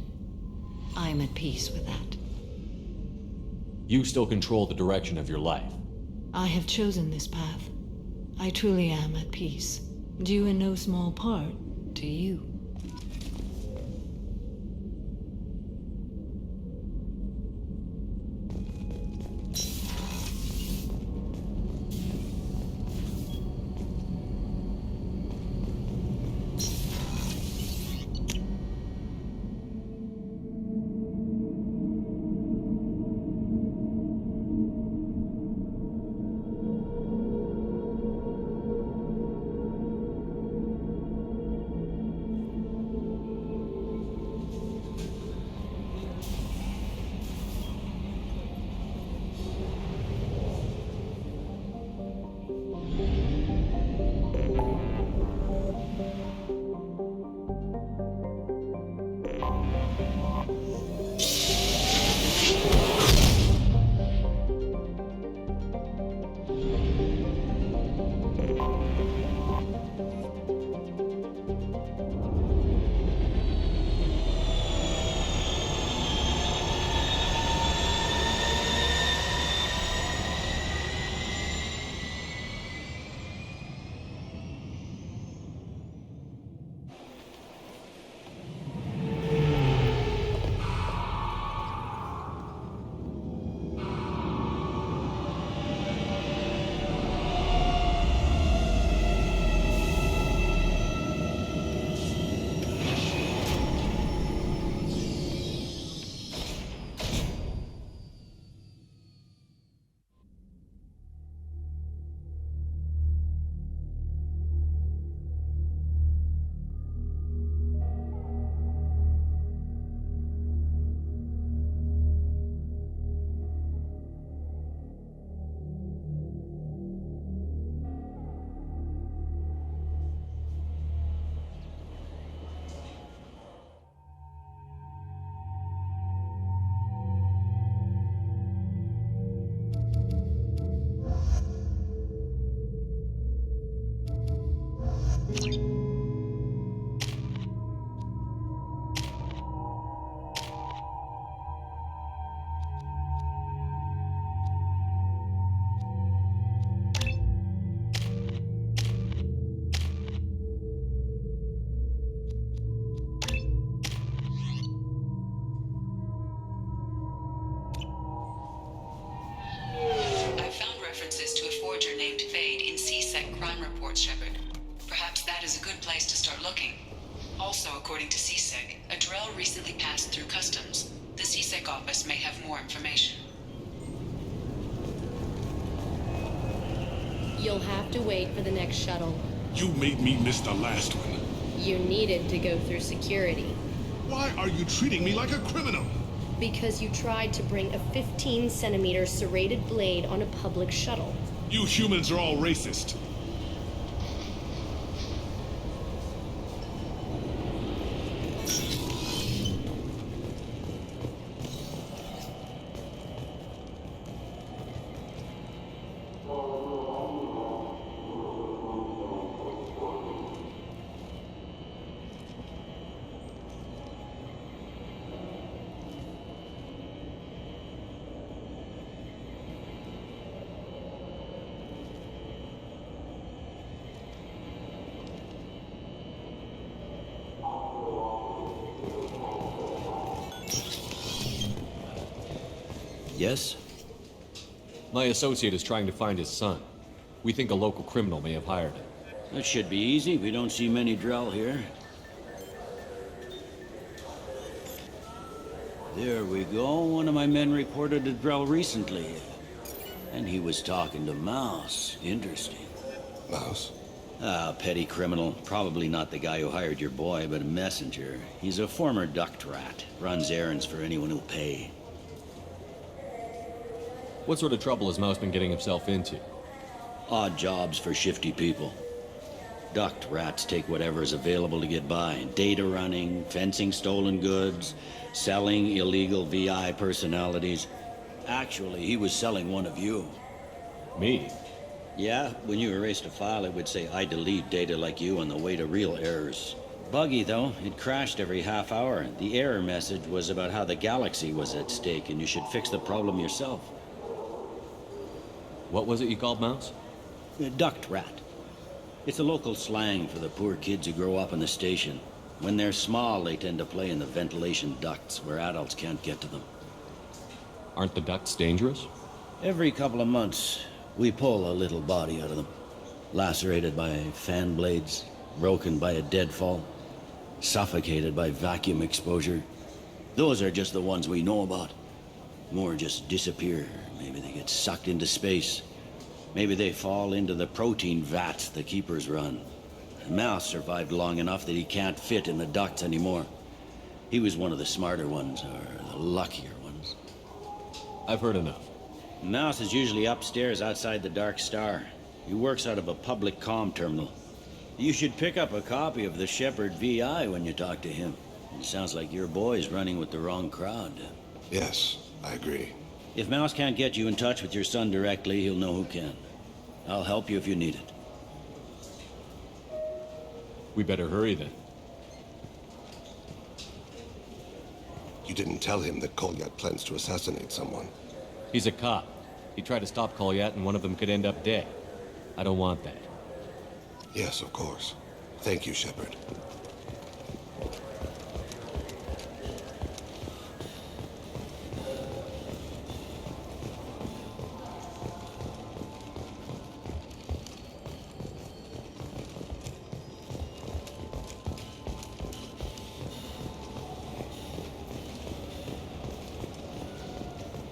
I am at peace with that. You still control the direction of your life. I have chosen this path. I truly am at peace, due in no small part to you. crime reports, Shepard. Perhaps that is a good place to start looking. Also, according to CSEC, a Drell recently passed through customs. The CSEC office may have more information. You'll have to wait for the next shuttle. You made me miss the last one. You needed to go through security. Why are you treating me like a criminal? Because you tried to bring a 15-centimeter serrated blade on a public shuttle. You humans are all racist. Yes? My associate is trying to find his son. We think a local criminal may have hired him. That should be easy. We don't see many Drell here. There we go. One of my men reported a Drell recently. And he was talking to Mouse. Interesting. Mouse? Ah, petty criminal. Probably not the guy who hired your boy, but a messenger. He's a former duct rat. Runs errands for anyone who'll pay. What sort of trouble has Mouse been getting himself into? Odd jobs for shifty people. Duct rats take whatever is available to get by. Data running, fencing stolen goods, selling illegal VI personalities. Actually, he was selling one of you. Me? Yeah, when you erased a file, it would say, I delete data like you on the way to real errors. Buggy, though. It crashed every half hour. The error message was about how the galaxy was at stake, and you should fix the problem yourself. What was it you called Mouse? Duct rat. It's a local slang for the poor kids who grow up in the station. When they're small, they tend to play in the ventilation ducts where adults can't get to them. Aren't the ducts dangerous? Every couple of months, we pull a little body out of them. Lacerated by fan blades, broken by a deadfall, suffocated by vacuum exposure. Those are just the ones we know about. More just disappear. Maybe they get sucked into space. Maybe they fall into the protein vats the keepers run. Mouse survived long enough that he can't fit in the ducts anymore. He was one of the smarter ones, or the luckier ones. I've heard enough. Mouse is usually upstairs outside the Dark Star. He works out of a public comm terminal. You should pick up a copy of the Shepard VI when you talk to him. It sounds like your boy's running with the wrong crowd. Yes, I agree. If Mouse can't get you in touch with your son directly, he'll know who can. I'll help you if you need it. We better hurry then. You didn't tell him that Kolyat plans to assassinate someone. He's a cop. He tried to stop Kolyat and one of them could end up dead. I don't want that. Yes, of course. Thank you, Shepard.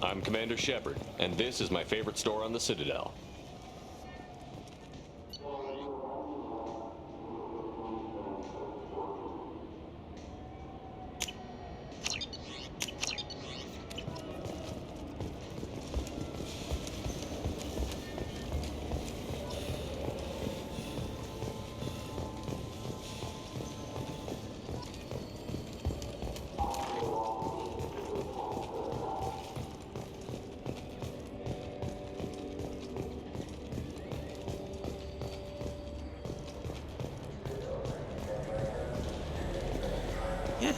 I'm Commander Shepard, and this is my favorite store on the Citadel.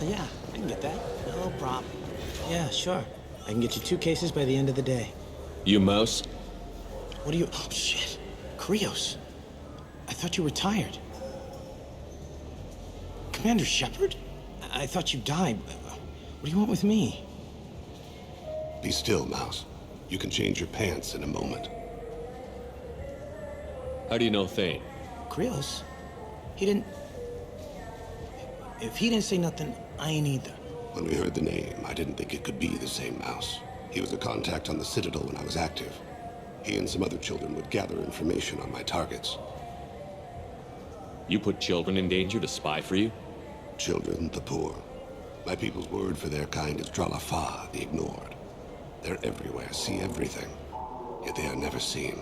Yeah, I can get that. No problem. Yeah, sure. I can get you 2 cases by the end of the day. You Mouse? What are you... Oh, shit. Krios. I thought you were retired. Commander Shepard? I thought you died. What do you want with me? Be still, Mouse. You can change your pants in a moment. How do you know Thane? Krios? He didn't... If he didn't say nothing, I ain't either. When we heard the name, I didn't think it could be the same mouse. He was a contact on the Citadel when I was active. He and some other children would gather information on my targets. You put children in danger to spy for you? Children, the poor. My people's word for their kind is Dralafa, the ignored. They're everywhere, see everything, yet they are never seen.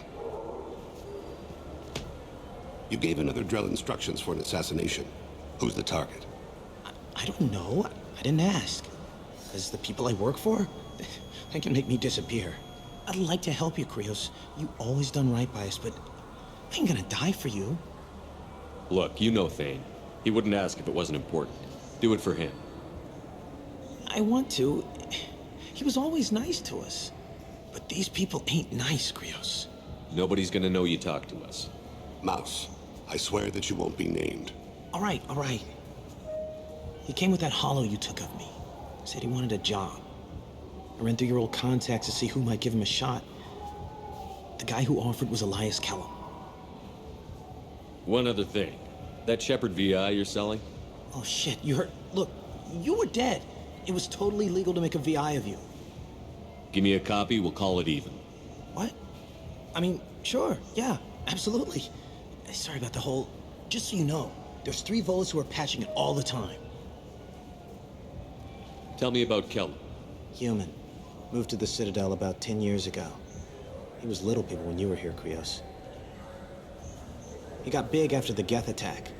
You gave another Drell instructions for an assassination. Who's the target? I don't know. I didn't ask. As the people I work for, they can make me disappear. I'd like to help you, Krios. You always done right by us, but I ain't gonna die for you. Look, you know Thane. He wouldn't ask if it wasn't important. Do it for him. I want to. He was always nice to us. But these people ain't nice, Krios. Nobody's gonna know you talked to us. Mouse, I swear that you won't be named. All right. He came with that hollow you took of me. Said he wanted a job. I ran through your old contacts to see who might give him a shot. The guy who offered was Elias Kellum. One other thing. That Shepard VI you're selling? Oh shit, you heard? Look, you were dead. It was totally legal to make a VI of you. Give me a copy, we'll call it even. What? I mean, sure, yeah, absolutely. Sorry about the whole... Just so you know, there's 3 Volus who are patching it all the time. Tell me about Kellum. Human. Moved to the Citadel about 10 years ago. He was little people when you were here, Krios. He got big after the Geth attack.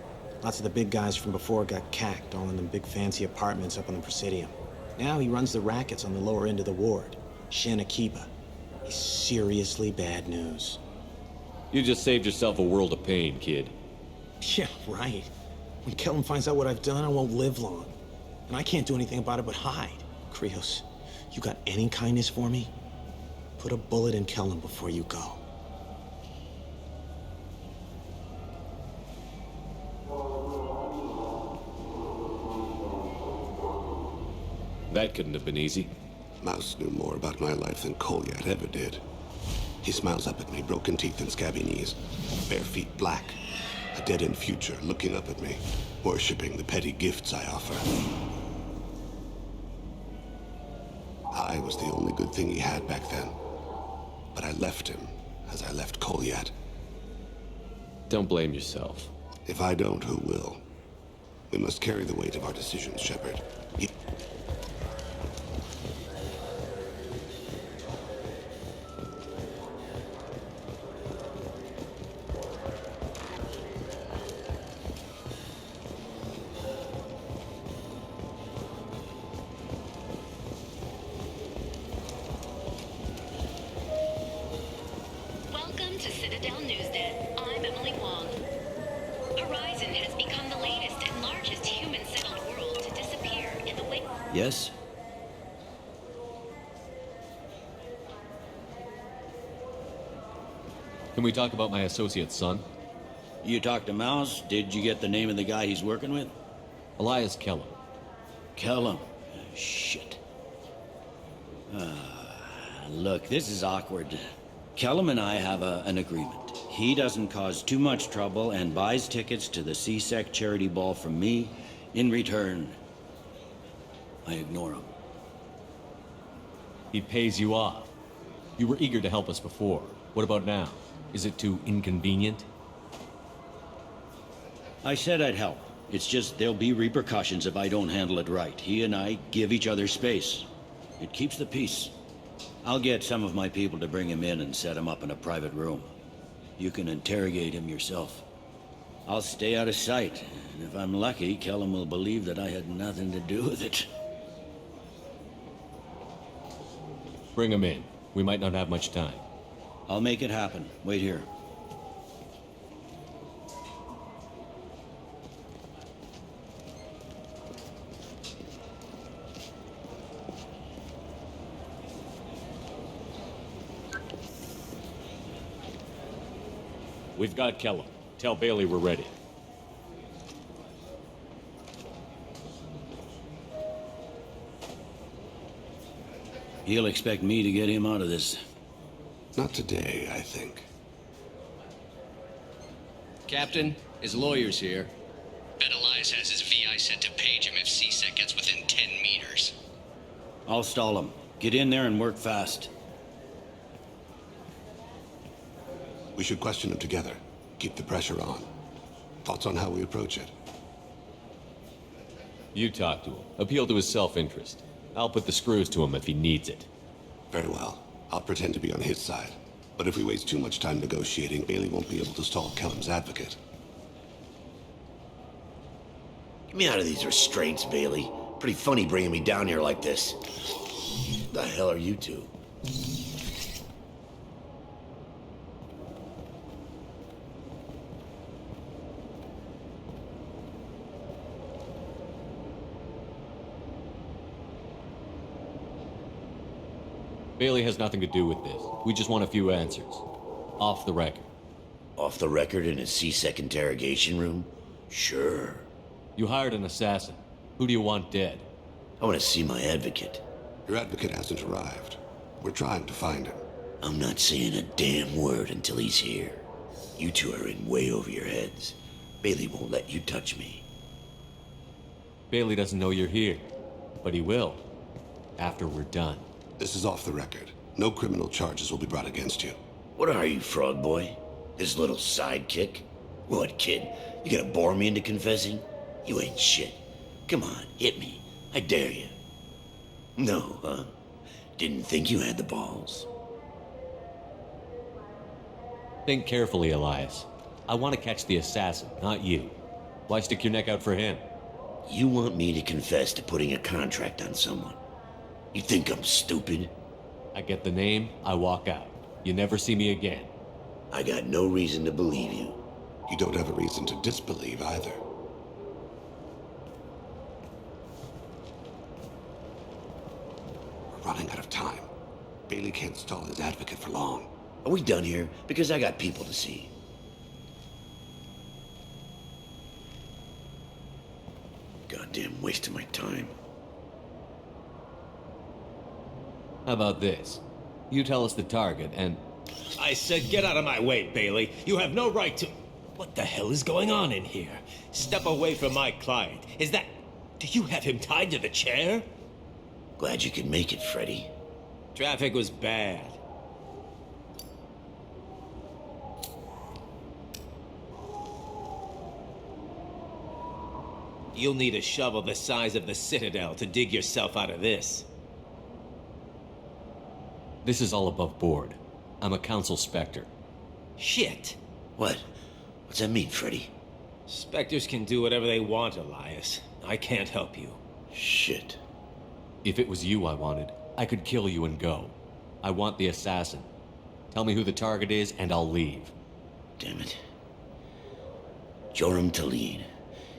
Lots of the big guys from before got cacked, all in them big fancy apartments up on the Presidium. Now he runs the rackets on the lower end of the ward, Shin Akiba. He's seriously bad news. You just saved yourself a world of pain, kid. Yeah, right. When Kellum finds out what I've done, I won't live long. And I can't do anything about it but hide. Krios, you got any kindness for me? Put a bullet in Kellum before you go. That couldn't have been easy. Mouse knew more about my life than Kolyat ever did. He smiles up at me, broken teeth and scabby knees, bare feet black, a dead-end future looking up at me, worshipping the petty gifts I offer. I was the only good thing he had back then, but I left him as I left Kolyat. Don't blame yourself. If I don't, who will? We must carry the weight of our decisions, Shepard. Yes? Can we talk about my associate's son? You talked to Mouse? Did you get the name of the guy he's working with? Elias Kellum. Kellum? Shit. Look, this is awkward. Kellum and I have an agreement. He doesn't cause too much trouble and buys tickets to the C-Sec charity ball from me. In return, I ignore him. He pays you off. You were eager to help us before. What about now? Is it too inconvenient? I said I'd help. It's just there'll be repercussions if I don't handle it right. He and I give each other space. It keeps the peace. I'll get some of my people to bring him in and set him up in a private room. You can interrogate him yourself. I'll stay out of sight, and if I'm lucky, Kellum will believe that I had nothing to do with it. Bring him in. We might not have much time. I'll make it happen. Wait here. We've got Kellum. Tell Bailey we're ready. He'll expect me to get him out of this. Not today, I think. Captain, his lawyer's here. Bet Elias has his VI set to page him if CSEC gets within 10 meters. I'll stall him. Get in there and work fast. We should question him together. Keep the pressure on. Thoughts on how we approach it? You talk to him. Appeal to his self-interest. I'll put the screws to him if he needs it. Very well. I'll pretend to be on his side. But if we waste too much time negotiating, Bailey won't be able to stall Kellum's advocate. Get me out of these restraints, Bailey. Pretty funny bringing me down here like this. The hell are you two? Bailey has nothing to do with this. We just want a few answers. Off the record. Off the record in a CSEC interrogation room? Sure. You hired an assassin. Who do you want dead? I want to see my advocate. Your advocate hasn't arrived. We're trying to find him. I'm not saying a damn word until he's here. You two are in way over your heads. Bailey won't let you touch me. Bailey doesn't know you're here, but he will. After we're done. This is off the record. No criminal charges will be brought against you. What are you, frog boy? His little sidekick? What, kid? You gonna bore me into confessing? You ain't shit. Come on, hit me. I dare you. No, huh? Didn't think you had the balls. Think carefully, Elias. I want to catch the assassin, not you. Why stick your neck out for him? You want me to confess to putting a contract on someone? You think I'm stupid? I get the name, I walk out. You never see me again. I got no reason to believe you. You don't have a reason to disbelieve either. We're running out of time. Bailey can't stall his advocate for long. Are we done here? Because I got people to see. Goddamn waste of my time. How about this? You tell us the target and... I said get out of my way, Bailey. You have no right to... What the hell is going on in here? Step away from my client. Is that... Do you have him tied to the chair? Glad you could make it, Freddy. Traffic was bad. You'll need a shovel the size of the Citadel to dig yourself out of this. This is all above board. I'm a council specter. Shit. What? What's that mean, Freddy? Spectres can do whatever they want, Elias. I can't help you. Shit. If it was you I wanted, I could kill you and go. I want the assassin. Tell me who the target is and I'll leave. Damn it. Joram Talid.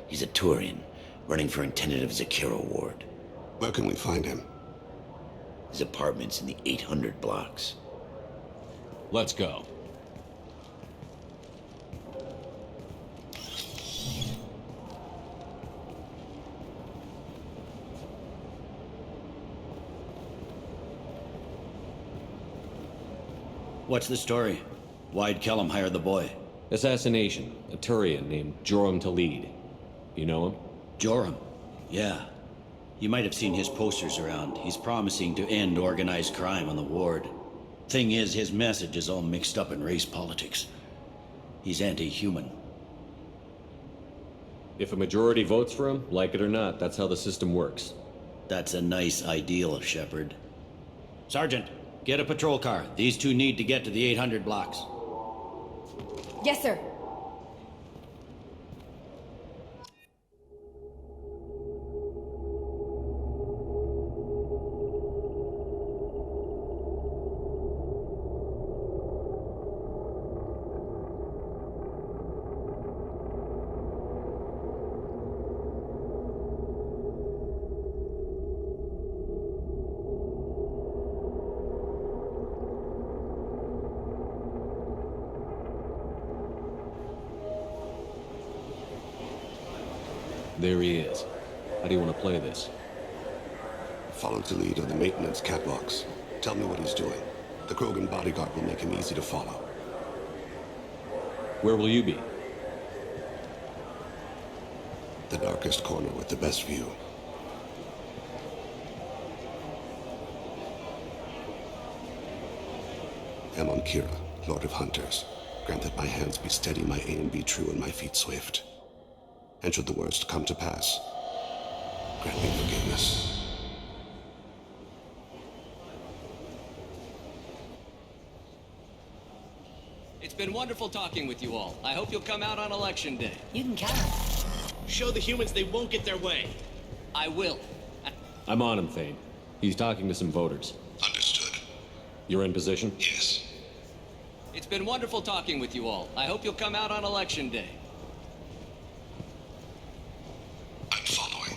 He's a Turian, running for intendant of Zakira Ward. Where can we find him? His apartment's in the 800 blocks. Let's go. What's the story? Why'd Kellum hire the boy? Assassination. A Turian named Joram Talid. You know him? Joram? Yeah. You might have seen his posters around. He's promising to end organized crime on the ward. Thing is, his message is all mixed up in race politics. He's anti-human. If a majority votes for him, like it or not, that's how the system works. That's a nice ideal, Shepard. Sergeant, get a patrol car. These two need to get to the 800 blocks. Yes, sir. There he is. How do you want to play this? Follow the lead on the maintenance catwalks. Tell me what he's doing. The Krogan bodyguard will make him easy to follow. Where will you be? The darkest corner with the best view. Amon Kira, Lord of Hunters. Grant that my hands be steady, my aim be true, and my feet swift. And should the worst come to pass, grant me forgiveness. It's been wonderful talking with you all. I hope you'll come out on election day. You can count on it. Show the humans they won't get their way. I will. I'm on him, Thane. He's talking to some voters. Understood. You're in position? Yes. It's been wonderful talking with you all. I hope you'll come out on election day. I'm following.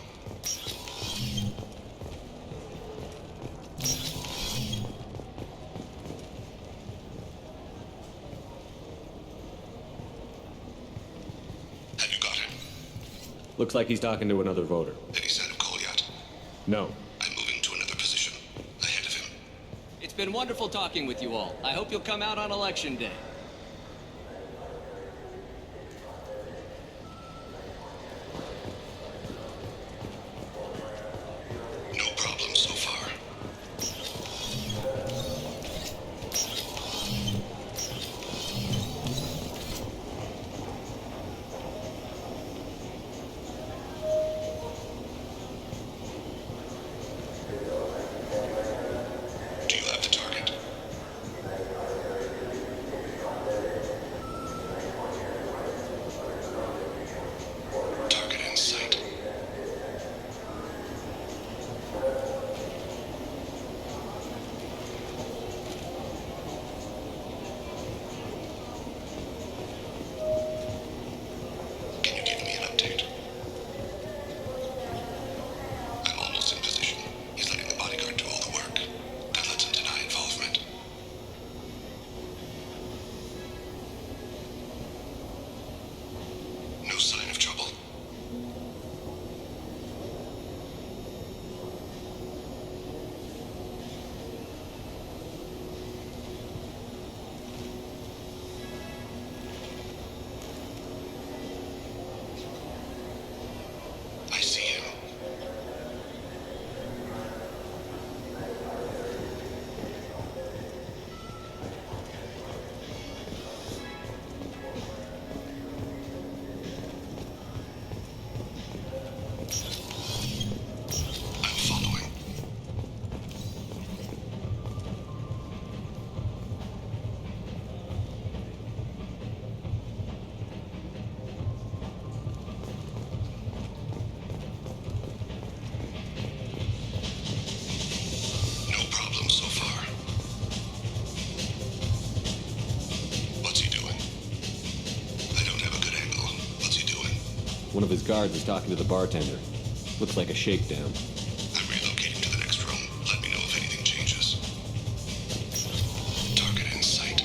Have you got him? Looks like he's talking to another voter. Any sign of Kolyat? No. I'm moving to another position. Ahead of him. It's been wonderful talking with you all. I hope you'll come out on election day. No problem so far. Do you have the target? Target in sight. Can you give me an update? I'm almost in position. He's letting the bodyguard do all the work. That lets him deny involvement. No sign of trouble. I see him. I'm following. No problem so far. What's he doing? I don't have a good angle. What's he doing? One of his guards is talking to the bartender. Looks like a shakedown. I'm relocating to the next room. Let me know if anything changes. Target in sight.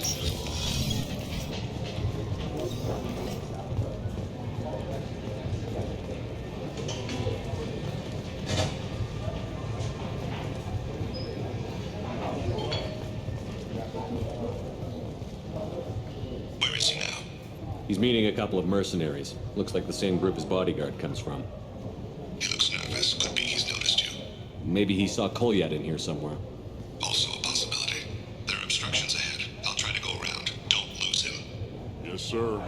Where is he now? He's meeting a couple of mercenaries. Looks like the same group his bodyguard comes from. He looks nervous. Could be he's noticed you. Maybe he saw Kolyat in here somewhere. Also a possibility. There are obstructions ahead. I'll try to go around. Don't lose him. Yes, sir.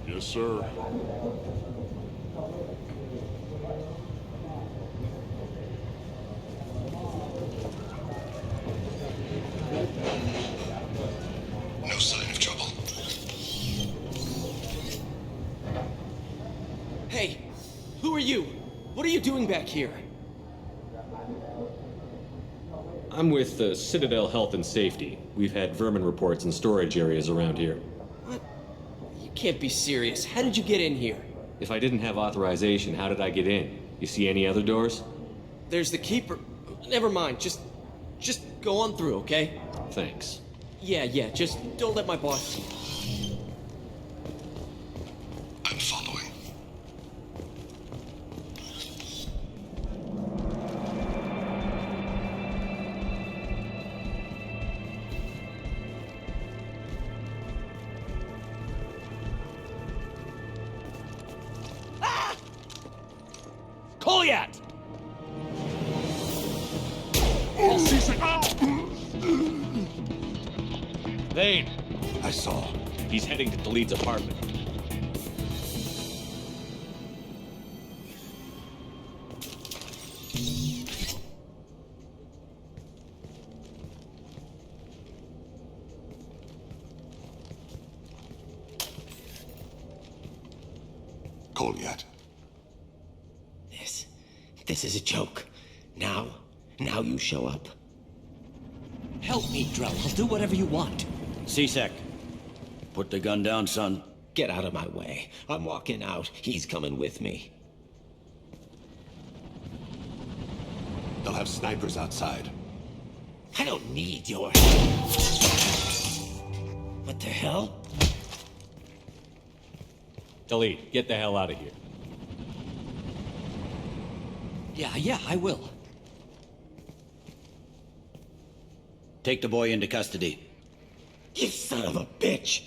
Yes, sir. No sign of trouble. Hey, who are you? What are you doing back here? I'm with Citadel Health and Safety. We've had vermin reports in storage areas around here. What? You can't be serious. How did you get in here? If I didn't have authorization, how did I get in? You see any other doors? There's the keeper. Never mind. Just go on through, okay? Thanks. Yeah, just don't let my boss see. I'm following. Goliath! Vane! I saw. He's heading to Khalid's apartment. Goliath. This is a joke. Now you show up. Help me, Drell. I'll do whatever you want. C-Sec, put the gun down, son. Get out of my way. I'm walking out. He's coming with me. They'll have snipers outside. I don't need your... What the hell? Khalid, get the hell out of here. Yeah, I will. Take the boy into custody. You son of a bitch!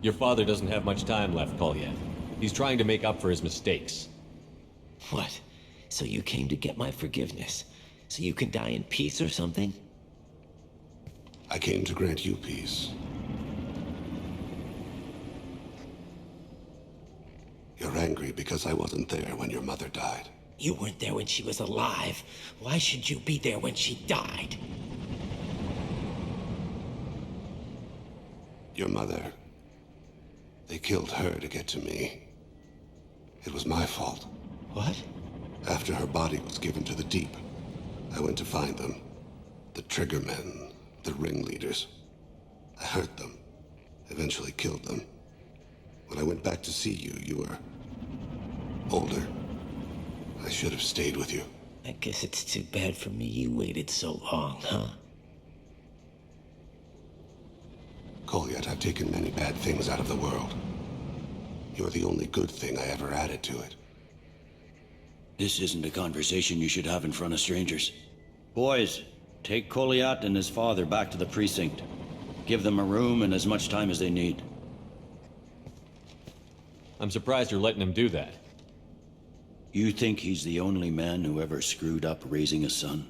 Your father doesn't have much time left, Goliath. He's trying to make up for his mistakes. What? So you came to get my forgiveness? So you can die in peace or something? I came to grant you peace. You're angry because I wasn't there when your mother died. You weren't there when she was alive. Why should you be there when she died? Your mother. They killed her to get to me. It was my fault. What? After her body was given to the Deep, I went to find them. The Triggermen, the ringleaders. I hurt them. Eventually killed them. When I went back to see you, you were... older. I should have stayed with you. I guess it's too bad for me you waited so long, huh? Goliath, I've taken many bad things out of the world. You're the only good thing I ever added to it. This isn't a conversation you should have in front of strangers. Boys, take Goliath and his father back to the precinct. Give them a room and as much time as they need. I'm surprised you're letting him do that. You think he's the only man who ever screwed up raising a son?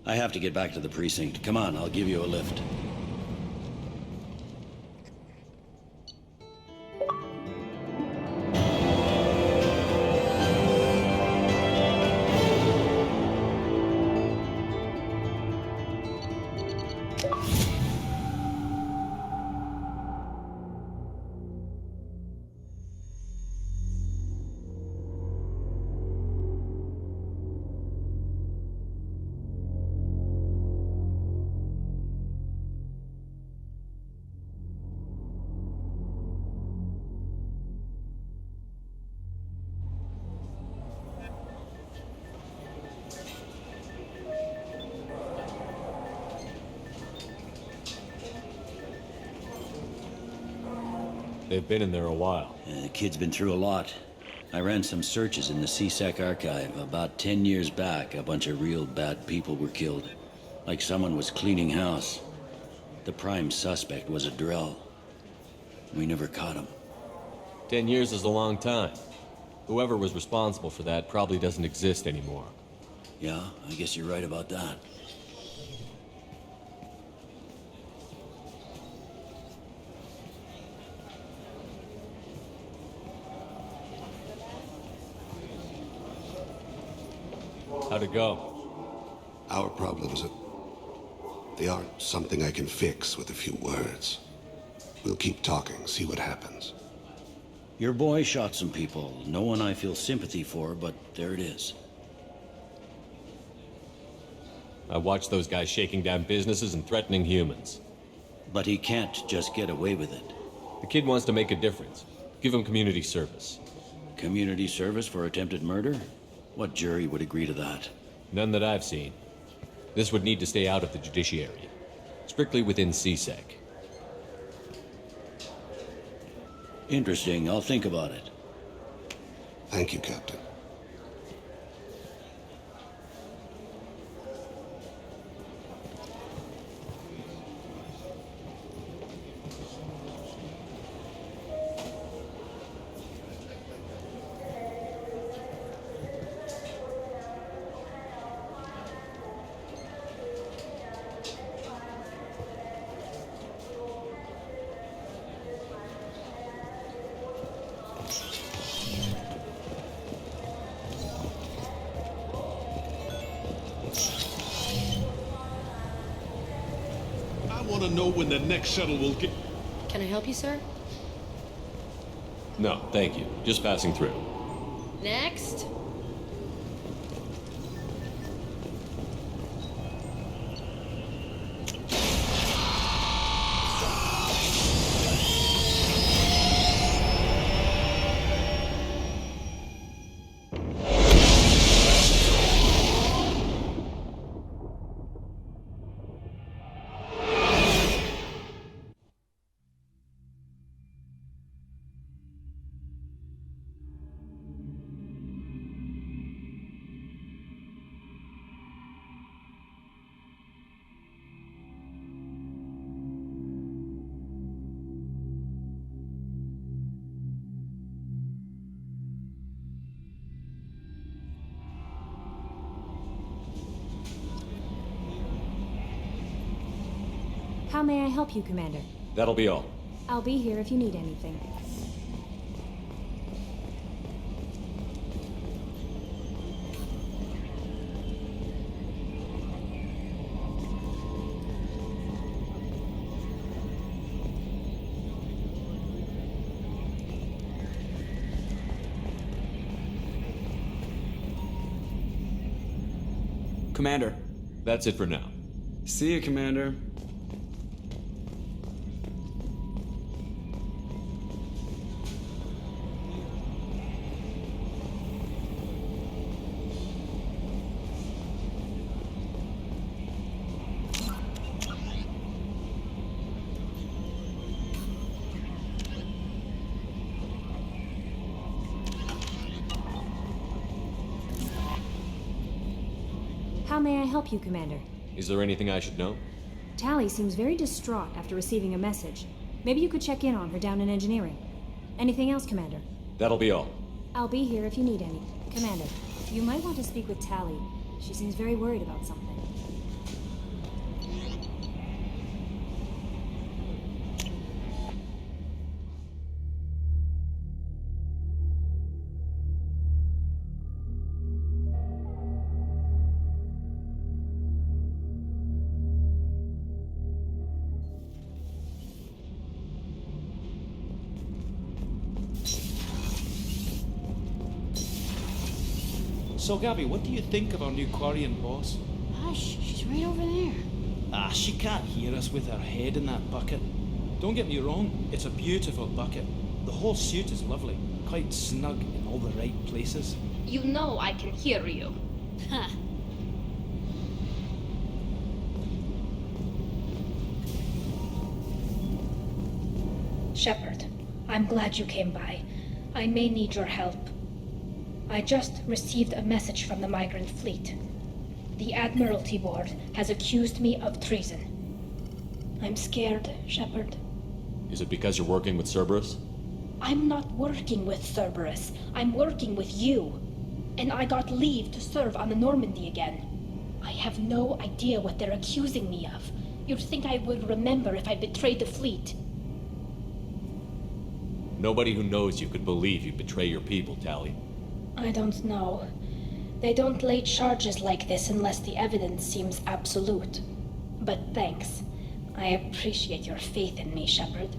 I have to get back to the precinct. Come on, I'll give you a lift. They've been in there a while. The kid's been through a lot. I ran some searches in the C-Sec archive. About 10 years back, a bunch of real bad people were killed. Like someone was cleaning house. The prime suspect was a Drell. We never caught him. 10 years is a long time. Whoever was responsible for that probably doesn't exist anymore. Yeah, I guess you're right about that. How'd it go? Our problems they aren't something I can fix with a few words. We'll keep talking, see what happens. Your boy shot some people. No one I feel sympathy for, but there it is. I watched those guys shaking down businesses and threatening humans. But he can't just get away with it. The kid wants to make a difference. Give him community service. Community service for attempted murder? What jury would agree to that? None that I've seen. This would need to stay out of the judiciary. Strictly within C-Sec. Interesting. I'll think about it. Thank you, Captain. want to know when the next shuttle will get... Can I help you, sir? No, thank you. Just passing through. Next. How may I help you, Commander? That'll be all. I'll be here if you need anything. Commander. That's it for now. See you, Commander. How may I help you, Commander? Is there anything I should know? Tally seems very distraught after receiving a message. Maybe you could check in on her down in engineering. Anything else, Commander? That'll be all. I'll be here if you need any. Commander, you might want to speak with Tally. She seems very worried about something. So, Gabby, what do you think of our new Quarian boss? Hush, she's right over there. Ah, she can't hear us with her head in that bucket. Don't get me wrong, it's a beautiful bucket. The whole suit is lovely, quite snug in all the right places. You know I can hear you. Ha! Shepard, I'm glad you came by. I may need your help. I just received a message from the migrant fleet. The Admiralty Board has accused me of treason. I'm scared, Shepard. Is it because you're working with Cerberus? I'm not working with Cerberus. I'm working with you. And I got leave to serve on the Normandy again. I have no idea what they're accusing me of. You'd think I would remember if I betrayed the fleet. Nobody who knows you could believe you betray your people, Tally. I don't know. They don't lay charges like this unless the evidence seems absolute. But thanks. I appreciate your faith in me, Shepard.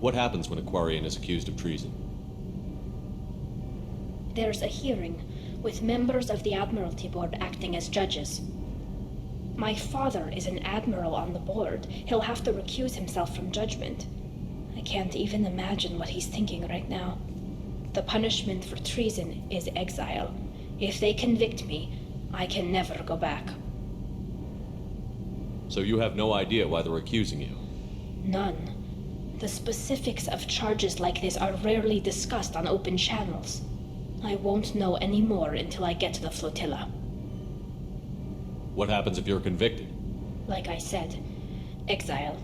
What happens when a Quarian is accused of treason? There's a hearing, with members of the Admiralty Board acting as judges. My father is an admiral on the board. He'll have to recuse himself from judgment. I can't even imagine what he's thinking right now. The punishment for treason is exile. If they convict me, I can never go back. So you have no idea why they're accusing you? None. The specifics of charges like this are rarely discussed on open channels. I won't know any more until I get to the flotilla. What happens if you're convicted? Like I said, exile.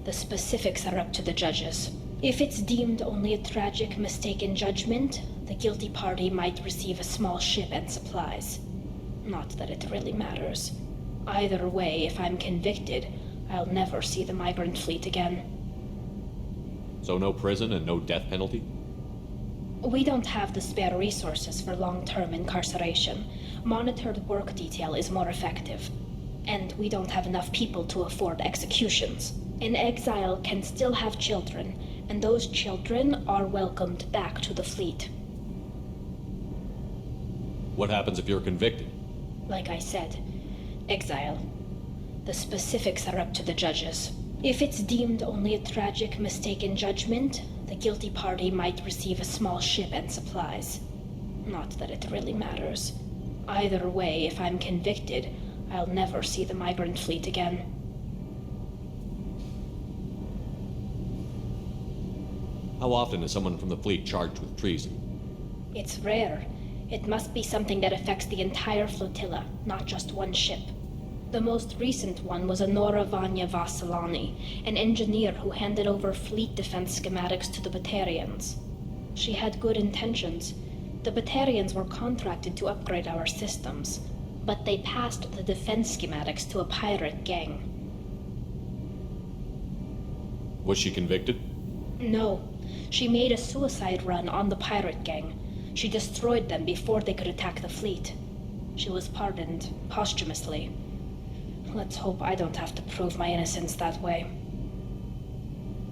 The specifics are up to the judges. If it's deemed only a tragic mistake in judgment, the guilty party might receive a small ship and supplies. Not that it really matters. Either way, if I'm convicted, I'll never see the migrant fleet again. So no prison and no death penalty? We don't have the spare resources for long-term incarceration. Monitored work detail is more effective. and we don't have enough people to afford executions. An exile can still have children, and those children are welcomed back to the fleet. What happens if you're convicted? Like I said, exile. The specifics are up to the judges. If it's deemed only a tragic mistake in judgment, the guilty party might receive a small ship and supplies. Not that it really matters. Either way, if I'm convicted, I'll never see the migrant fleet again. How often is someone from the fleet charged with treason? It's rare. It must be something that affects the entire flotilla, not just one ship. The most recent one was Honora Vanya Vassilani, an engineer who handed over fleet defense schematics to the Batarians. She had good intentions. The Batarians were contracted to upgrade our systems, but they passed the defense schematics to a pirate gang. Was she convicted? No. She made a suicide run on the pirate gang. She destroyed them before they could attack the fleet. She was pardoned posthumously. Let's hope I don't have to prove my innocence that way.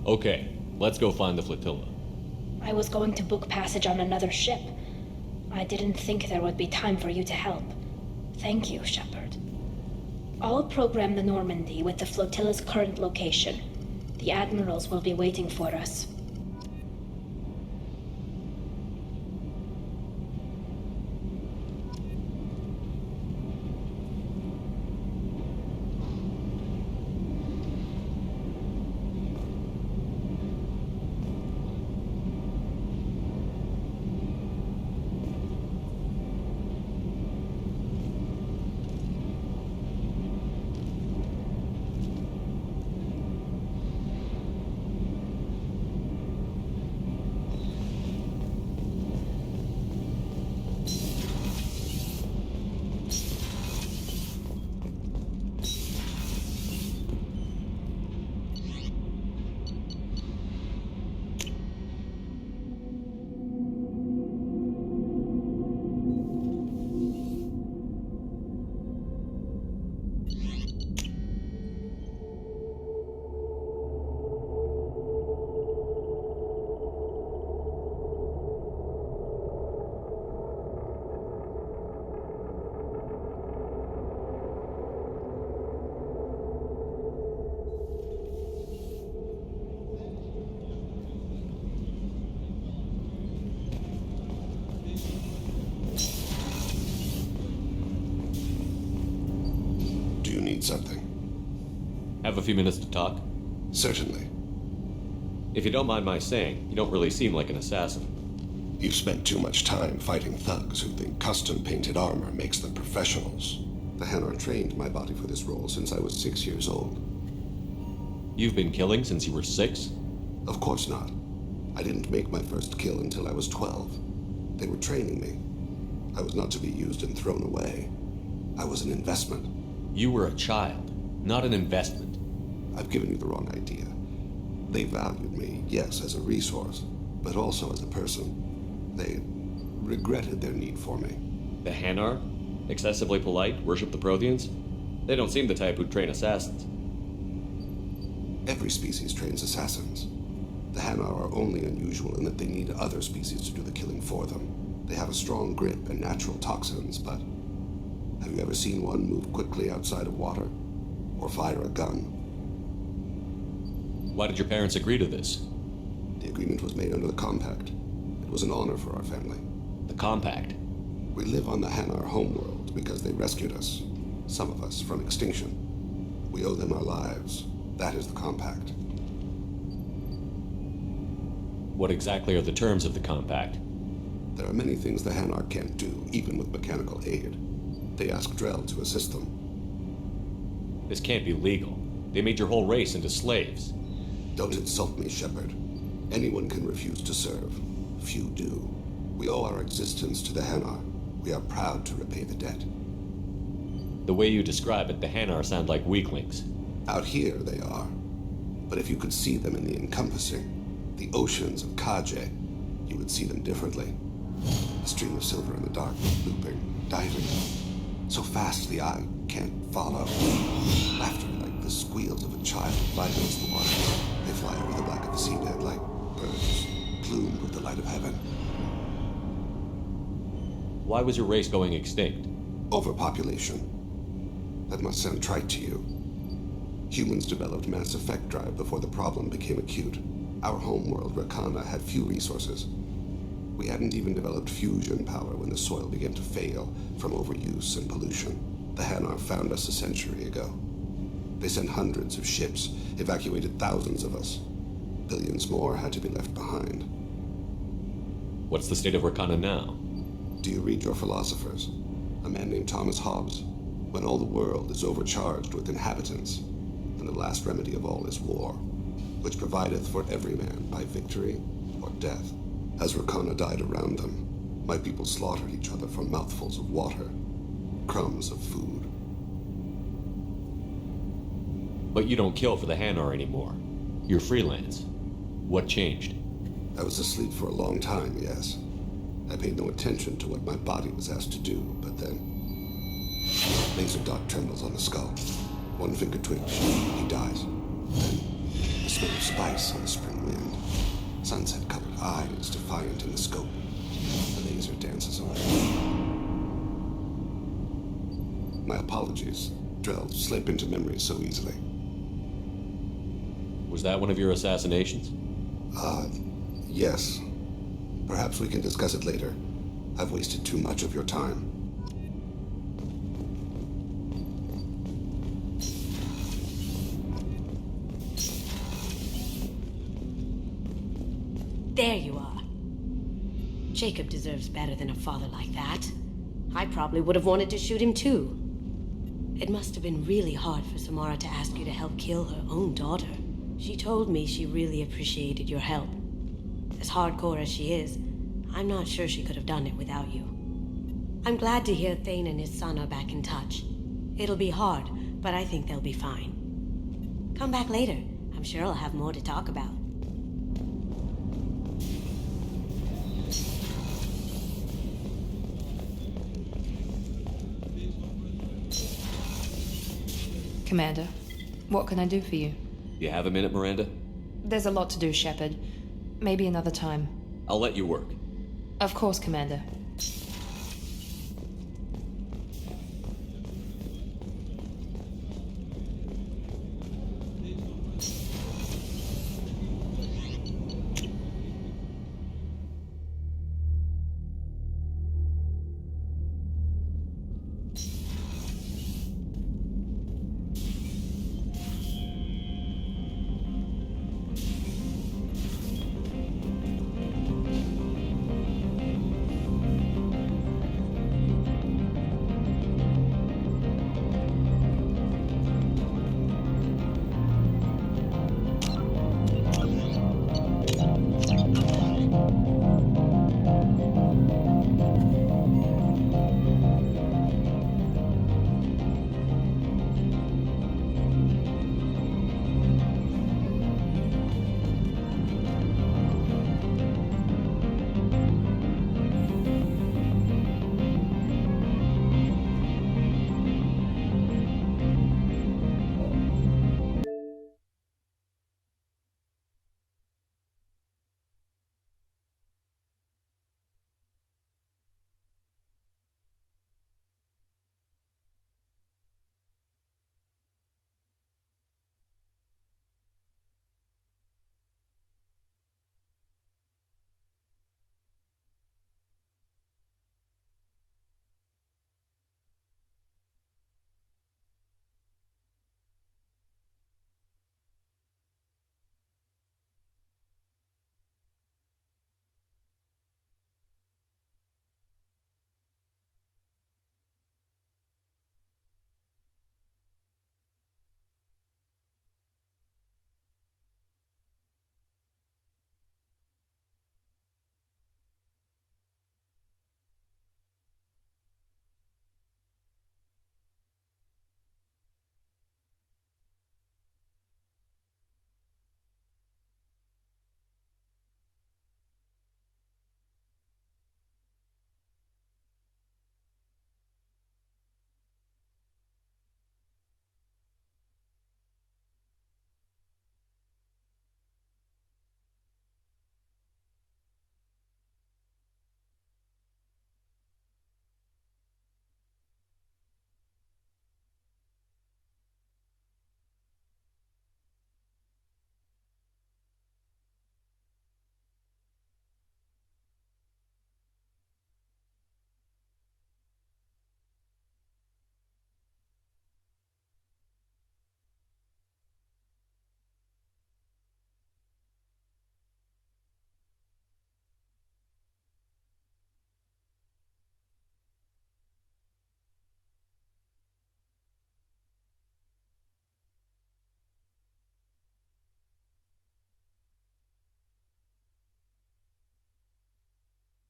Okay, let's go find the flotilla. I was going to book passage on another ship. I didn't think there would be time for you to help. Thank you, Shepard. I'll program the Normandy with the flotilla's current location. The admirals will be waiting for us. Something. Have a few minutes to talk? Certainly. If you don't mind my saying, you don't really seem like an assassin. You've spent too much time fighting thugs who think custom-painted armor makes them professionals. The Hanar trained my body for this role since I was 6 years old. You've been killing since you were 6? Of course not. I didn't make my first kill until I was 12. They were training me. I was not to be used and thrown away. I was an investment. You were a child, not an investment. I've given you the wrong idea. They valued me, yes, as a resource, but also as a person. They regretted their need for me. The Hanar? Excessively polite, worship the Protheans? They don't seem the type who'd train assassins. Every species trains assassins. The Hanar are only unusual in that they need other species to do the killing for them. They have a strong grip and natural toxins, but have you ever seen one move quickly outside of water? Or fire a gun? Why did your parents agree to this? The agreement was made under the Compact. It was an honor for our family. The Compact? We live on the Hanar homeworld because they rescued us. Some of us from extinction. We owe them our lives. That is the Compact. What exactly are the terms of the Compact? There are many things the Hanar can't do, even with mechanical aid. They ask Drell to assist them. This can't be legal. They made your whole race into slaves. Don't insult me, Shepard. Anyone can refuse to serve. Few do. We owe our existence to the Hanar. We are proud to repay the debt. The way you describe it, the Hanar sound like weaklings. Out here, they are. But if you could see them in the encompassing, the oceans of Kaje, you would see them differently. A stream of silver in the dark, looping, diving. So fast the eye can't follow. Laughter like the squeals of a child vibrates the water. They fly over the black of the seabed like birds, plumed with the light of heaven. Why was your race going extinct? Overpopulation. That must sound trite to you. Humans developed mass effect drive before the problem became acute. Our homeworld, Rakana, had few resources. We hadn't even developed fusion power when the soil began to fail from overuse and pollution. The Hanar found us a century ago. They sent hundreds of ships, evacuated thousands of us. Billions more had to be left behind. What's the state of Rakana now? Do you read your philosophers? A man named Thomas Hobbes. When all the world is overcharged with inhabitants, and the last remedy of all is war, which provideth for every man by victory or death. As Rakana died around them, my people slaughtered each other for mouthfuls of water, crumbs of food. But you don't kill for the Hanar anymore. You're freelance. What changed? I was asleep for a long time, yes. I paid no attention to what my body was asked to do, but then... Laser dot trembles on the skull. One finger twitch, he dies. Then, the smell of spice on the spring wind. Sunset-colored eyes defiant in the scope. The laser dances away. My apologies. Drell slip into memory so easily. Was that one of your assassinations? Yes. Perhaps we can discuss it later. I've wasted too much of your time. There you are. Jacob deserves better than a father like that. I probably would have wanted to shoot him too. It must have been really hard for Samara to ask you to help kill her own daughter. She told me she really appreciated your help. As hardcore as she is, I'm not sure she could have done it without you. I'm glad to hear Thane and his son are back in touch. It'll be hard, but I think they'll be fine. Come back later. I'm sure I'll have more to talk about. Commander, what can I do for you? You have a minute, Miranda? There's a lot to do, Shepard. Maybe another time. I'll let you work. Of course, Commander.